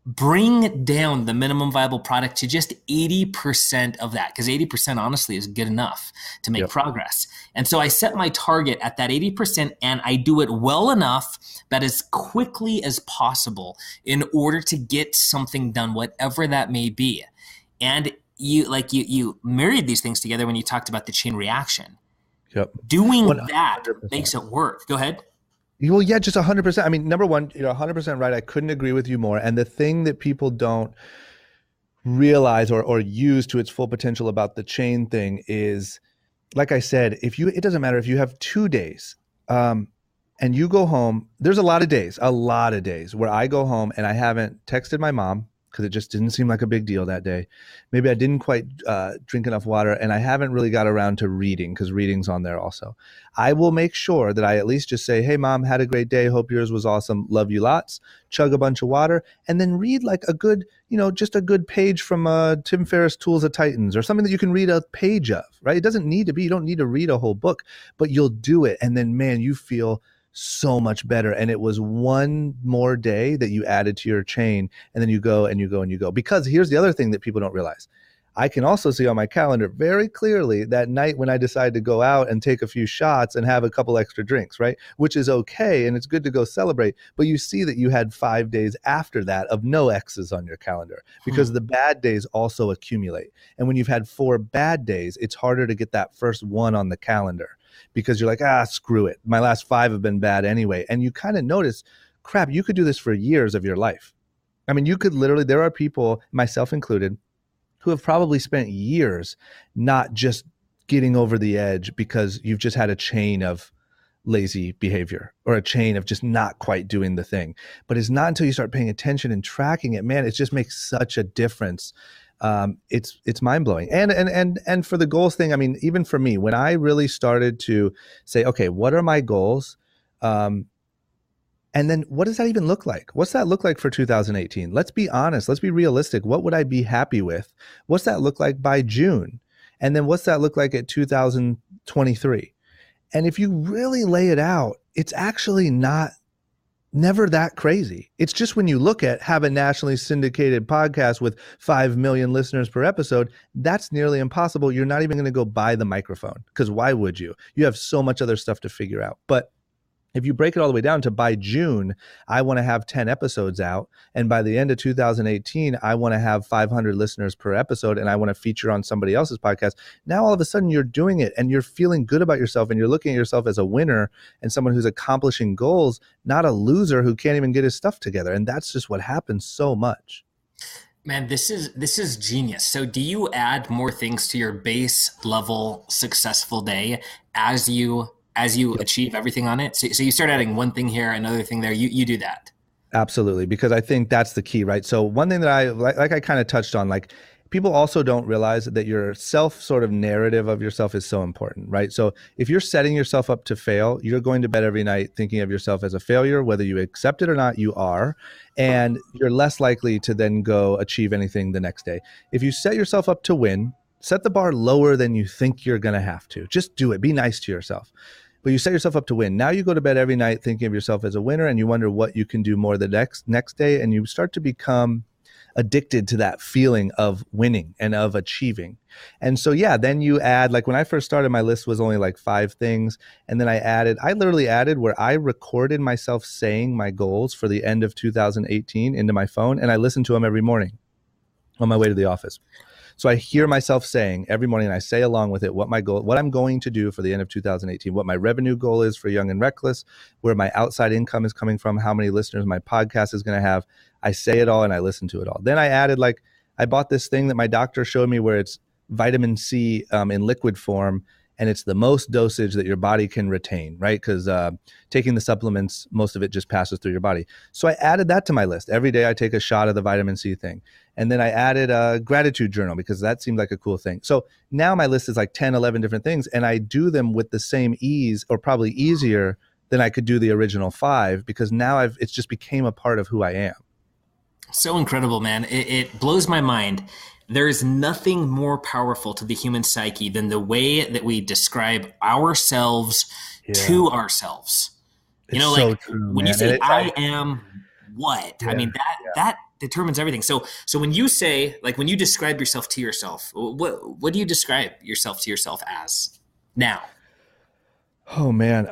bring down the minimum viable product to just 80% of that, because 80% honestly is good enough to make progress. And so I set my target at that 80% and I do it well enough that as quickly as possible in order to get something done, whatever that may be. And you married these things together when you talked about the chain reaction. Yep. Doing 100%. that makes it work. Go ahead. Well, yeah, just 100%. I mean, number one, you're 100% right. I couldn't agree with you more. And the thing that people don't realize or use to its full potential about the chain thing is, like I said, if you, it doesn't matter if you have 2 days, um, and you go home. There's a lot of days where I go home and I haven't texted my mom because it just didn't seem like a big deal that day. Maybe I didn't quite drink enough water, and I haven't really got around to reading because reading's on there also. I will make sure that I at least just say, "Hey, mom, had a great day. Hope yours was awesome. Love you lots." Chug a bunch of water, and then read like a good, just a good page from Tim Ferriss' Tools of Titans or something that you can read a page of, right? It doesn't need to be, you don't need to read a whole book, but you'll do it. And then, man, you feel so much better. And it was one more day that you added to your chain. And then you go and you go and you go. Because here's the other thing that people don't realize. I can also see on my calendar very clearly that night when I decide to go out and take a few shots and have a couple extra drinks, right? Which is okay. And it's good to go celebrate. But you see that you had 5 days after that of no X's on your calendar because the bad days also accumulate. And when you've had 4 bad days, it's harder to get that first one on the calendar because you're like, screw it. My last 5 have been bad anyway. And you kind of notice, crap, you could do this for years of your life. I mean, you could literally, there are people, myself included, who have probably spent years not just getting over the edge because you've just had a chain of lazy behavior or a chain of just not quite doing the thing. But it's not until you start paying attention and tracking it, man, it just makes such a difference. It's mind blowing. And for the goals thing, I mean, even for me, when I really started to say, okay, what are my goals? And then what does that even look like? What's that look like for 2018? Let's be honest. Let's be realistic. What would I be happy with? What's that look like by June? And then what's that look like at 2023? And if you really lay it out, it's actually never that crazy. It's just when you look at have a nationally syndicated podcast with 5 million listeners per episode, that's nearly impossible. You're not even going to go buy the microphone because why would you? You have so much other stuff to figure out. But if you break it all the way down to by June, I want to have 10 episodes out. And by the end of 2018, I want to have 500 listeners per episode and I want to feature on somebody else's podcast. Now, all of a sudden, you're doing it and you're feeling good about yourself and you're looking at yourself as a winner and someone who's accomplishing goals, not a loser who can't even get his stuff together. And that's just what happens so much. Man, this is genius. So do you add more things to your base level successful day as you achieve everything on it? So you start adding one thing here, another thing there. You do that. Absolutely, because I think that's the key, right? So one thing that I like I kind of touched on, like people also don't realize that your self sort of narrative of yourself is so important, right? So if you're setting yourself up to fail, you're going to bed every night thinking of yourself as a failure, whether you accept it or not, you are, and you're less likely to then go achieve anything the next day. If you set yourself up to win, set the bar lower than you think you're going to have to. Just do it. Be nice to yourself. But you set yourself up to win. Now you go to bed every night thinking of yourself as a winner and you wonder what you can do more the next day, and you start to become addicted to that feeling of winning and of achieving. And so, yeah, then you add, like when I first started, my list was only like 5 things. And then I literally added where I recorded myself saying my goals for the end of 2018 into my phone. And I listened to them every morning on my way to the office. So I hear myself saying every morning, and I say along with it what I'm going to do for the end of 2018, what my revenue goal is for Young and Reckless, where my outside income is coming from, how many listeners my podcast is going to have. I say it all and I listen to it all. Then I added, like, I bought this thing that my doctor showed me where it's vitamin C in liquid form, and it's the most dosage that your body can retain, right? Because taking the supplements, most of it just passes through your body. So I added that to my list. Every day I take a shot of the vitamin C thing. And then I added a gratitude journal because that seemed like a cool thing. So now my list is like 10, 11 different things, and I do them with the same ease or probably easier than I could do the original 5 because now it's just became a part of who I am. So incredible, man. It blows my mind. There is nothing more powerful to the human psyche than the way that we describe ourselves to ourselves. It's so true, when man. you say I am what, I mean, that determines everything. So when you say, like, when you describe yourself to yourself, what do you describe yourself to yourself as now? Oh man.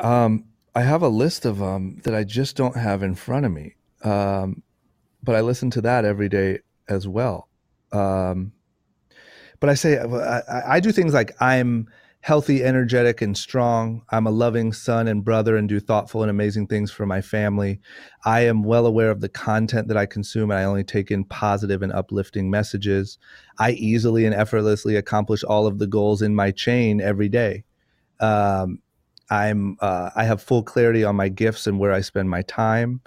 I have a list of them that I just don't have in front of me. But I listen to that every day as well. But I say, I do things like I'm healthy, energetic, and strong. I'm a loving son and brother and do thoughtful and amazing things for my family. I am well aware of the content that I consume, and I only take in positive and uplifting messages. I easily and effortlessly accomplish all of the goals in my chain every day. Um, I have full clarity on my gifts and where I spend my time.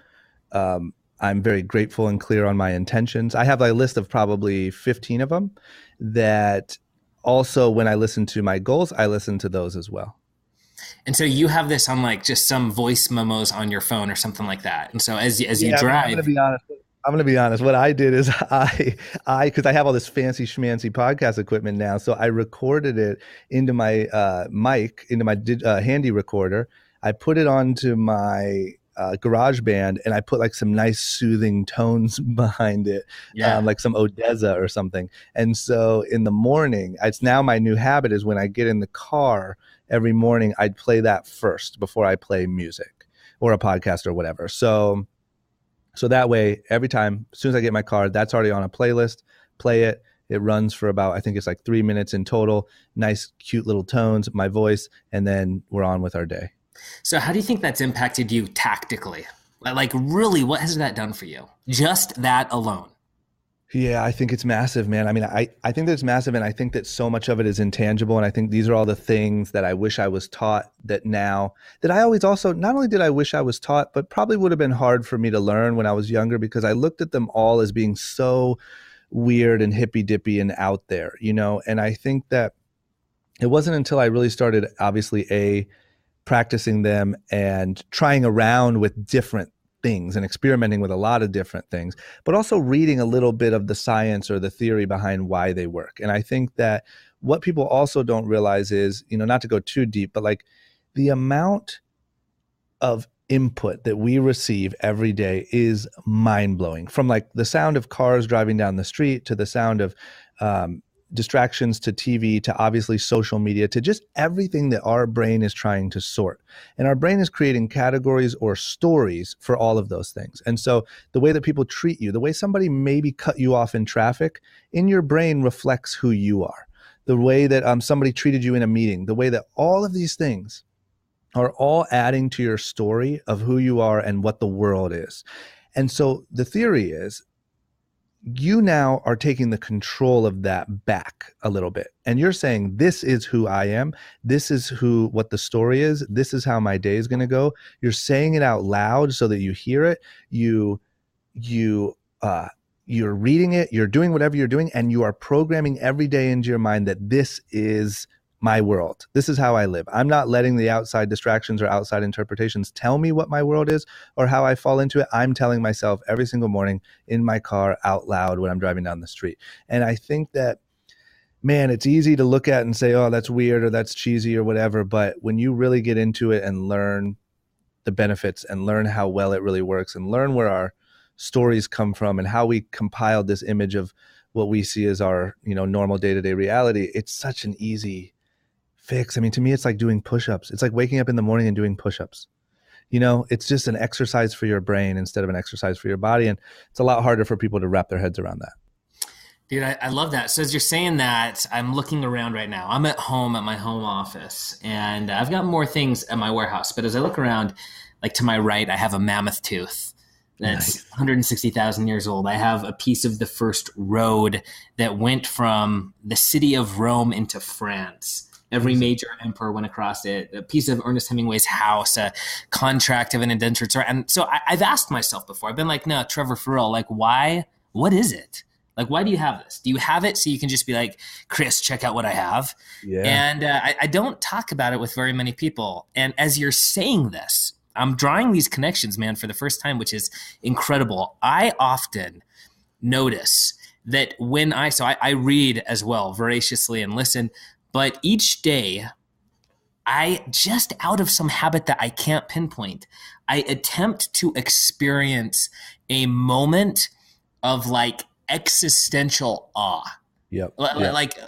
Um, I'm very grateful and clear on my intentions. I have a list of probably 15 of them that also, when I listen to my goals, I listen to those as well. And so you have this on like just some voice memos on your phone or something like that. And so as you Yeah, I mean, I'm drive, gonna be honest. I'm gonna be honest. What I did is because I have all this fancy schmancy podcast equipment now, so I recorded it into my mic, into my handy recorder. I put it onto my garage band, and I put like some nice soothing tones behind it, yeah. like some Odessa or something. And so in the morning, it's now my new habit is when I get in the car every morning, I'd play that first before I play music or a podcast or whatever. So that way, every time, as soon as I get in my car, that's already on a playlist, play it. It runs for about, I think it's like 3 minutes in total. Nice, cute little tones, my voice, and then we're on with our day. So how do you think that's impacted you tactically? Like really, what has that done for you? Just that alone. Yeah, I think it's massive, man. I mean, I think that it's massive, and I think that so much of it is intangible. And I think these are all the things that I wish I was taught that now that I always also, not only did I wish I was taught, but probably would have been hard for me to learn when I was younger because I looked at them all as being so weird and hippy dippy and out there, you know? And I think that it wasn't until I really started, obviously, practicing them and trying around with different things and experimenting with a lot of different things, but also reading a little bit of the science or the theory behind why they work. And I think that what people also don't realize is, you know, not to go too deep, but like the amount of input that we receive every day is mind blowing, from like the sound of cars driving down the street to the sound of distractions to TV to obviously social media to just everything that our brain is trying to sort. And our brain is creating categories or stories for all of those things. And so the way that people treat you, the way somebody maybe cut you off in traffic, in your brain reflects who you are. The way that somebody treated you in a meeting, the way that all of these things are all adding to your story of who you are and what the world is. And so the theory is you now are taking the control of that back a little bit. And you're saying, this is who I am. This is what the story is. This is how my day is going to go. You're saying it out loud so that you hear it. You're reading it. You're doing whatever you're doing. And you are programming every day into your mind that this is my world. This is how I live. I'm not letting the outside distractions or outside interpretations tell me what my world is or how I fall into it. I'm telling myself every single morning in my car out loud when I'm driving down the street. And I think that, man, it's easy to look at and say, oh, that's weird or that's cheesy or whatever. But when you really get into it and learn the benefits and learn how well it really works and learn where our stories come from and how we compiled this image of what we see as our, you know, normal day-to-day reality, it's such an easy fix. I mean, to me, it's like doing push-ups. It's like waking up in the morning and doing push-ups. You know, it's just an exercise for your brain instead of an exercise for your body. And it's a lot harder for people to wrap their heads around that. Dude, I love that. So as you're saying that, I'm looking around right now. I'm at home at my home office, and I've got more things at my warehouse. But as I look around, like to my right, I have a mammoth tooth that's 160,000 years old. I have a piece of the first road that went from the city of Rome into France. Every major emperor went across it. A piece of Ernest Hemingway's house, a contract of an indentured servant. And so I've asked myself before, I've been like, no, Trevor, for real, like, why? What is it? Like, why do you have this? Do you have it so you can just be like, Chris, check out what I have? Yeah. And I don't talk about it with very many people. And as you're saying this, I'm drawing these connections, man, for the first time, which is incredible. I often notice that when I read as well voraciously and listen, but each day, I just out of some habit that I can't pinpoint, I attempt to experience a moment of like existential awe. Yep. Like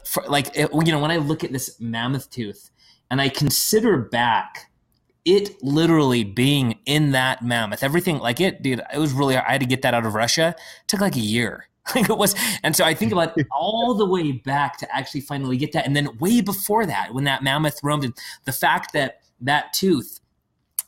you know, when I look at this mammoth tooth and I consider back it literally being in that mammoth, everything like it, dude, it was really, I had to get that out of Russia. It took like a year. Like it was, and so I think about all the way back to actually finally get that, and then way before that, when that mammoth roamed, and the fact that that tooth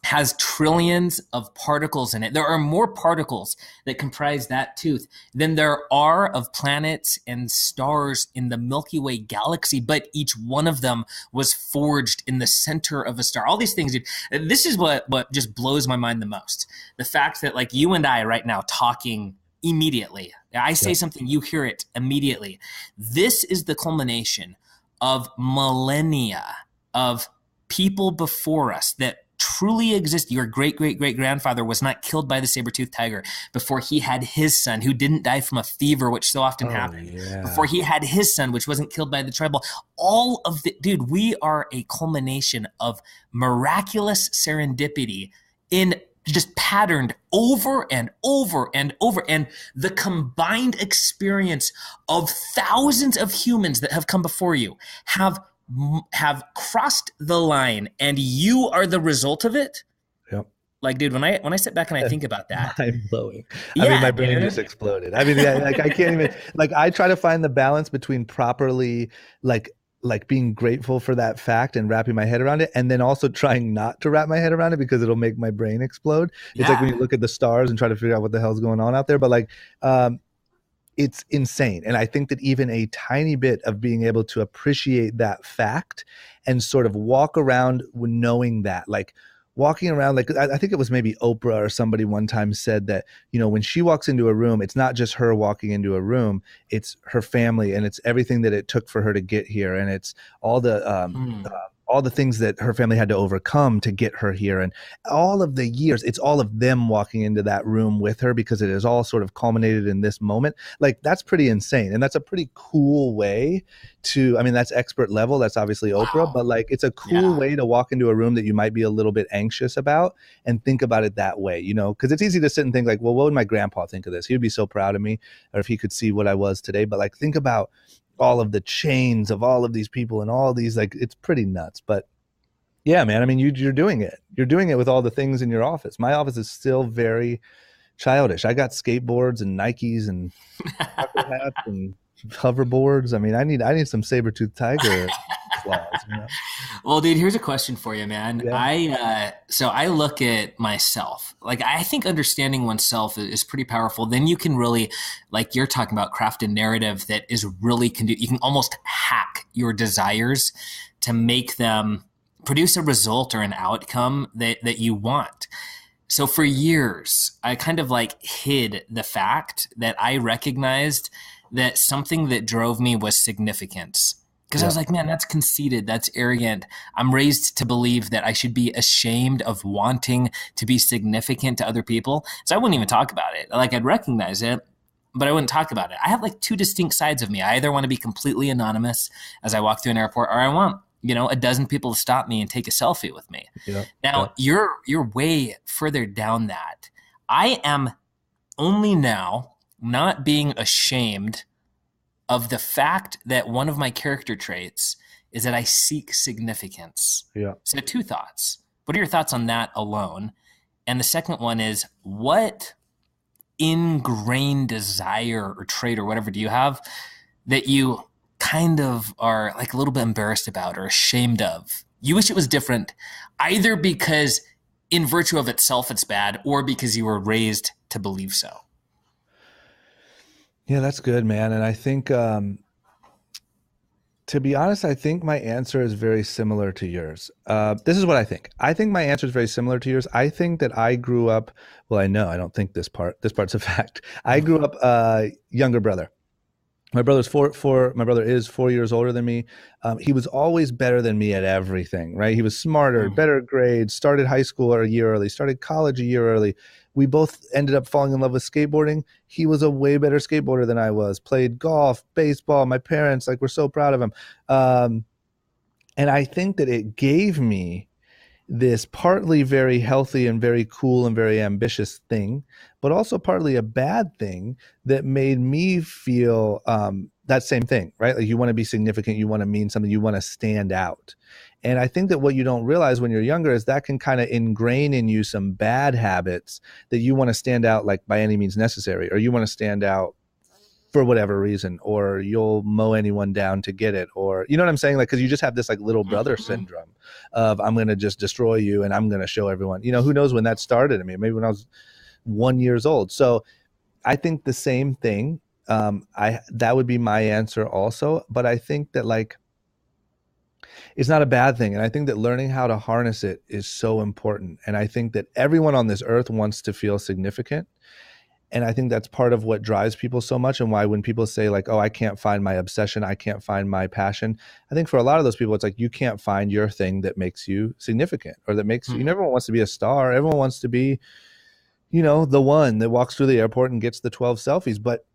has trillions of particles in it. There are more particles that comprise that tooth than there are of planets and stars in the Milky Way galaxy, but each one of them was forged in the center of a star. All these things, dude, this is what just blows my mind the most. The fact that like you and I right now talking immediately, I say something, you hear it immediately. This is the culmination of millennia of people before us that truly exist. Your great great great grandfather was not killed by the saber-toothed tiger before he had his son, who didn't die from a fever, which so often happens. Yeah. Before he had his son, which wasn't killed by the tribal. All of the dude, we are a culmination of miraculous serendipity in just patterned over and over and over, and the combined experience of thousands of humans that have come before you have crossed the line, and you are the result of it. Yep. Like, dude, when I sit back and I think about that, mind blowing. Yeah, I mean, my brain dude. just exploded. I mean, yeah, like I can't even like. I try to find the balance between properly like being grateful for that fact and wrapping my head around it, and then also trying not to wrap my head around it because it'll make my brain explode. It's like when you look at the stars and try to figure out what the hell's going on out there. But like, it's insane. And I think that even a tiny bit of being able to appreciate that fact and sort of walk around knowing that, like walking around, like I think it was maybe Oprah or somebody one time said that, you know, when she walks into a room, it's not just her walking into a room, it's her family and it's everything that it took for her to get here. And it's all the things that her family had to overcome to get her here, and all of the years, it's all of them walking into that room with her because it is all sort of culminated in this moment. Like that's pretty insane. And that's a pretty cool way to, I mean, that's expert level. That's obviously Oprah, but like, it's a cool way to walk into a room that you might be a little bit anxious about and think about it that way, you know, because it's easy to sit and think like, well, what would my grandpa think of this? He would be so proud of me, or if he could see what I was today. But like, think about all of the chains of all of these people and all these, like, it's pretty nuts. But yeah, man, I mean, you're doing it. You're doing it with all the things in your office. My office is still very childish. I got skateboards and Nikes and hats and hoverboards. I mean, I need some saber-toothed tiger claws, you know? Well, dude, here's a question for you, man. Yeah. So I look at myself. Like, I think understanding oneself is pretty powerful. Then you can really, like you're talking about, craft a narrative that is really you can almost hack your desires to make them produce a result or an outcome that you want. So for years, I kind of like hid the fact that I recognized that something that drove me was significance. Because I was like, man, that's conceited. That's arrogant. I'm raised to believe that I should be ashamed of wanting to be significant to other people. So I wouldn't even talk about it. Like, I'd recognize it, but I wouldn't talk about it. I have like two distinct sides of me. I either want to be completely anonymous as I walk through an airport, or I want, you know, a dozen people to stop me and take a selfie with me. Now, you're way further down that. I am only now not being ashamed of the fact that one of my character traits is that I seek significance. Yeah. So two thoughts. What are your thoughts on that alone? And the second one is, what ingrained desire or trait or whatever do you have that you kind of are like a little bit embarrassed about or ashamed of? You wish it was different, either because in virtue of itself it's bad, or because you were raised to believe so. Yeah, that's good, man. And I think, to be honest, I think my answer is very similar to yours. This is what I think. I think my answer is very similar to yours. I think that I grew up, well, I know, I don't think this part's a fact. I grew up a younger brother. My brother is 4 years older than me. He was always better than me at everything, right? He was smarter, better grades, started high school a year early, started college a year early. We both ended up falling in love with skateboarding. He was a way better skateboarder than I was, played golf, baseball. My parents, like, were so proud of him. And I think that it gave me this partly very healthy and very cool and very ambitious thing, but also partly a bad thing that made me feel that same thing, right? Like, you want to be significant, you want to mean something, you want to stand out. And I think that what you don't realize when you're younger is that can kind of ingrain in you some bad habits that you want to stand out, like, by any means necessary, or you want to stand out for whatever reason, or you'll mow anyone down to get it, or you know what I'm saying? Like, because you just have this like little brother syndrome of I'm going to just destroy you and I'm going to show everyone, who knows when that started. I mean, maybe when I was 1 year old. So I think the same thing. That would be my answer also. But I think that like, it's not a bad thing. And I think that learning how to harness it is so important. And I think that everyone on this earth wants to feel significant. And I think that's part of what drives people so much, and why when people say like, oh, I can't find my obsession, I can't find my passion. I think for a lot of those people, it's like, you can't find your thing that makes you significant, or that makes you, everyone wants to be a star. Everyone wants to be, the one that walks through the airport and gets the 12 selfies, but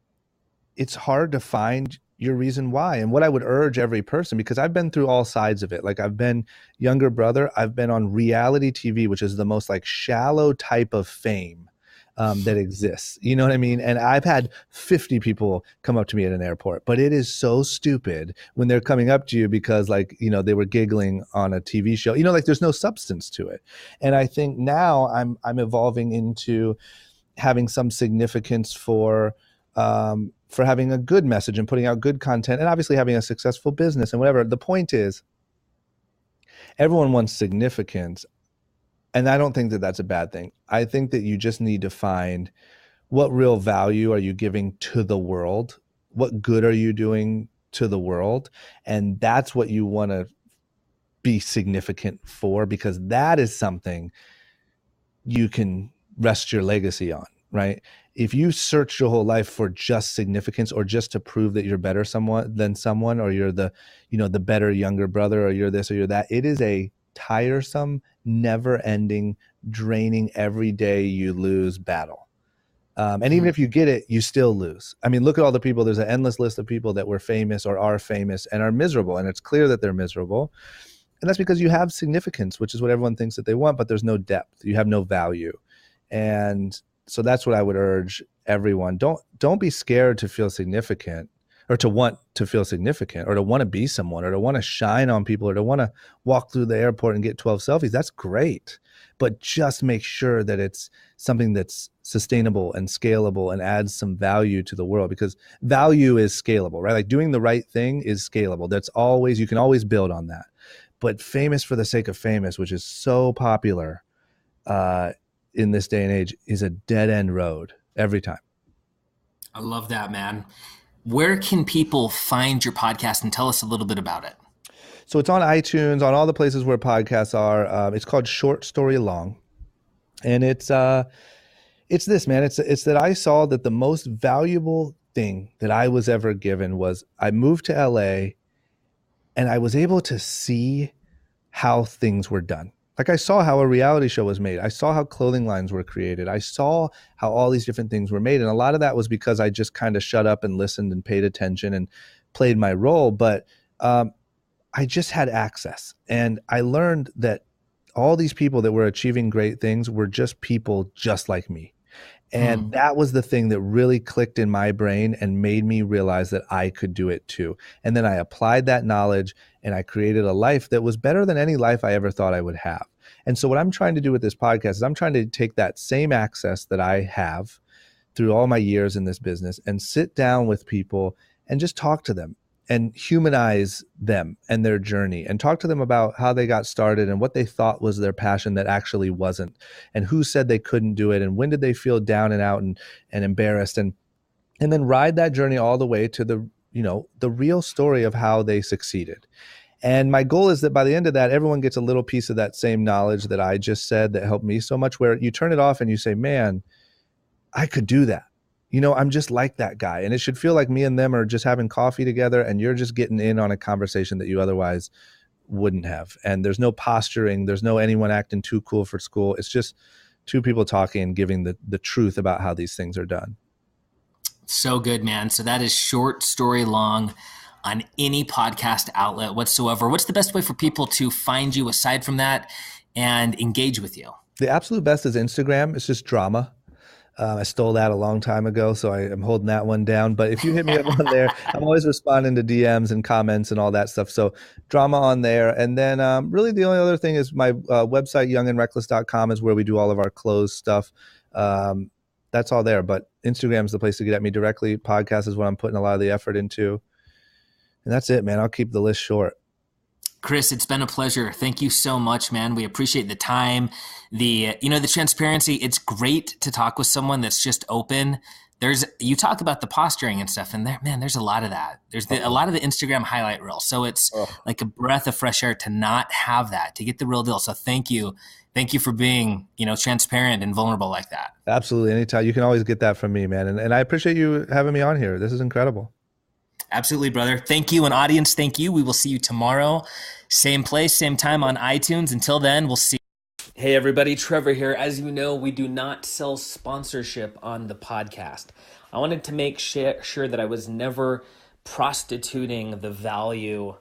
it's hard to find your reason why. And what I would urge every person, because I've been through all sides of it. Like, I've been younger brother, I've been on reality TV, which is the most like shallow type of fame that exists. You know what I mean? And I've had 50 people come up to me at an airport, but it is so stupid when they're coming up to you because like, they were giggling on a TV show, like there's no substance to it. And I think now I'm evolving into having some significance for having a good message and putting out good content, and obviously having a successful business and whatever. The point is, everyone wants significance. And I don't think that that's a bad thing. I think that you just need to find what real value are you giving to the world? What good are you doing to the world? And that's what you want to be significant for, because that is something you can rest your legacy on, right? If you search your whole life for just significance, or just to prove that you're better than someone, or you're the, the better younger brother, or you're this or you're that, it is a tiresome, never-ending, draining, every day you lose battle. And even if you get it, you still lose. I mean, look at all the people. There's an endless list of people that were famous or are famous and are miserable, and it's clear that they're miserable. And that's because you have significance, which is what everyone thinks that they want, but there's no depth. You have no value. And so that's what I would urge everyone. Don't be scared to feel significant, or to want to feel significant, or to want to be someone, or to want to shine on people, or to want to walk through the airport and get 12 selfies. That's great. But just make sure that it's something that's sustainable and scalable and adds some value to the world, because value is scalable, right? Like, doing the right thing is scalable. You can always build on that. But famous for the sake of famous, which is so popular in this day and age, is a dead end road every time. I love that, man. Where can people find your podcast, and tell us a little bit about it? So it's on iTunes, on all the places where podcasts are. It's called Short Story Long. And it's this, man. It's that I saw that the most valuable thing that I was ever given was, I moved to LA and I was able to see how things were done. Like, I saw how a reality show was made. I saw how clothing lines were created. I saw how all these different things were made. And a lot of that was because I just kind of shut up and listened and paid attention and played my role. But I just had access. And I learned that all these people that were achieving great things were just people just like me. And that was the thing that really clicked in my brain and made me realize that I could do it too. And then I applied that knowledge and I created a life that was better than any life I ever thought I would have. And so what I'm trying to do with this podcast is I'm trying to take that same access that I have through all my years in this business and sit down with people and just talk to them and humanize them and their journey, and talk to them about how they got started and what they thought was their passion that actually wasn't, and who said they couldn't do it, and when did they feel down and out and embarrassed, and then ride that journey all the way to the real story of how they succeeded. And my goal is that by the end of that, everyone gets a little piece of that same knowledge that I just said that helped me so much, where you turn it off and you say, man, I could do that. I'm just like that guy. And it should feel like me and them are just having coffee together, and you're just getting in on a conversation that you otherwise wouldn't have. And there's no posturing. There's no anyone acting too cool for school. It's just two people talking and giving the truth about how these things are done. So good, man. So that is Short Story Long on any podcast outlet whatsoever. What's the best way for people to find you aside from that and engage with you? The absolute best is Instagram. It's just drama. I stole that a long time ago, so I am holding that one down. But if you hit me up on there, I'm always responding to DMs and comments and all that stuff. So drama on there. And then really the only other thing is my website, youngandreckless.com, is where we do all of our clothes stuff. that's all there. But Instagram is the place to get at me directly. Podcast is what I'm putting a lot of the effort into. And that's it, man. I'll keep the list short. Chris, it's been a pleasure. Thank you so much, man. We appreciate the time, the transparency. It's great to talk with someone that's just open. You talk about the posturing and stuff, and there's a lot of that. There's a lot of the Instagram highlight reel. So it's like a breath of fresh air to not have that, to get the real deal. So thank you. Thank you for being, transparent and vulnerable like that. Absolutely. Anytime. You can always get that from me, man. And I appreciate you having me on here. This is incredible. Absolutely, brother. Thank you. And audience, thank you. We will see you tomorrow. Same place, same time on iTunes. Until then, we'll see. Hey, everybody. Trevor here. As you know, we do not sell sponsorship on the podcast. I wanted to make sure that I was never prostituting the value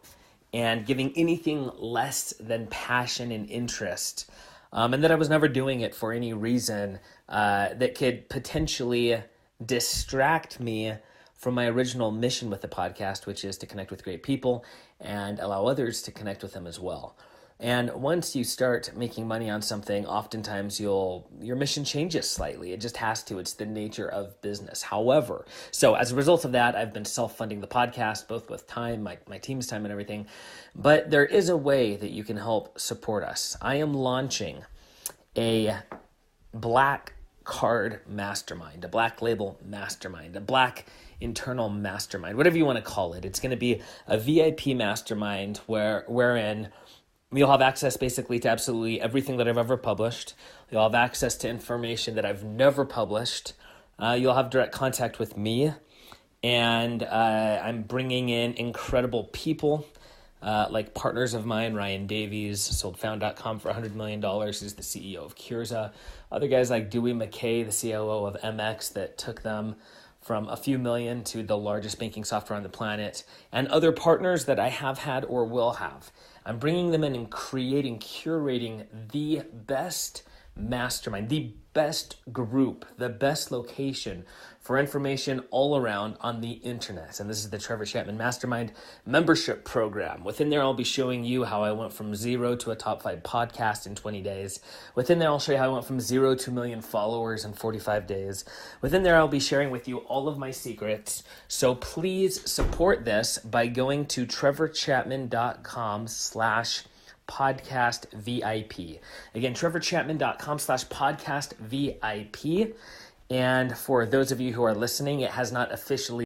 and giving anything less than passion and interest. And that I was never doing it for any reason that could potentially distract me from my original mission with the podcast, which is to connect with great people and allow others to connect with them as well. And once you start making money on something, oftentimes your mission changes slightly. It just has to. It's the nature of business. However, so as a result of that, I've been self-funding the podcast, both with time, my team's time and everything. But there is a way that you can help support us. I am launching a black card mastermind, a black label mastermind, a black internal mastermind, whatever you want to call it. It's going to be a VIP mastermind wherein you'll have access basically to absolutely everything that I've ever published. You'll have access to information that I've never published. You'll have direct contact with me. And I'm bringing in incredible people like partners of mine. Ryan Davies sold Found.com for $100 million. He's the CEO of Curza. Other guys like Dewey McKay, the COO of MX, that took them from a few million to the largest banking software on the planet, and other partners that I have had or will have. I'm bringing them in and curating the best mastermind, the best group, the best location for information all around on the internet. And this is the Trevor Chapman Mastermind membership program. Within there, I'll be showing you how I went from 0 to a top 5 podcast in 20 days. Within there, I'll show you how I went from 0 to 1 million followers in 45 days. Within there, I'll be sharing with you all of my secrets. So please support this by going to trevorchapman.com/podcast VIP. Again, trevorchapman.com/podcast VIP. And for those of you who are listening, it has not officially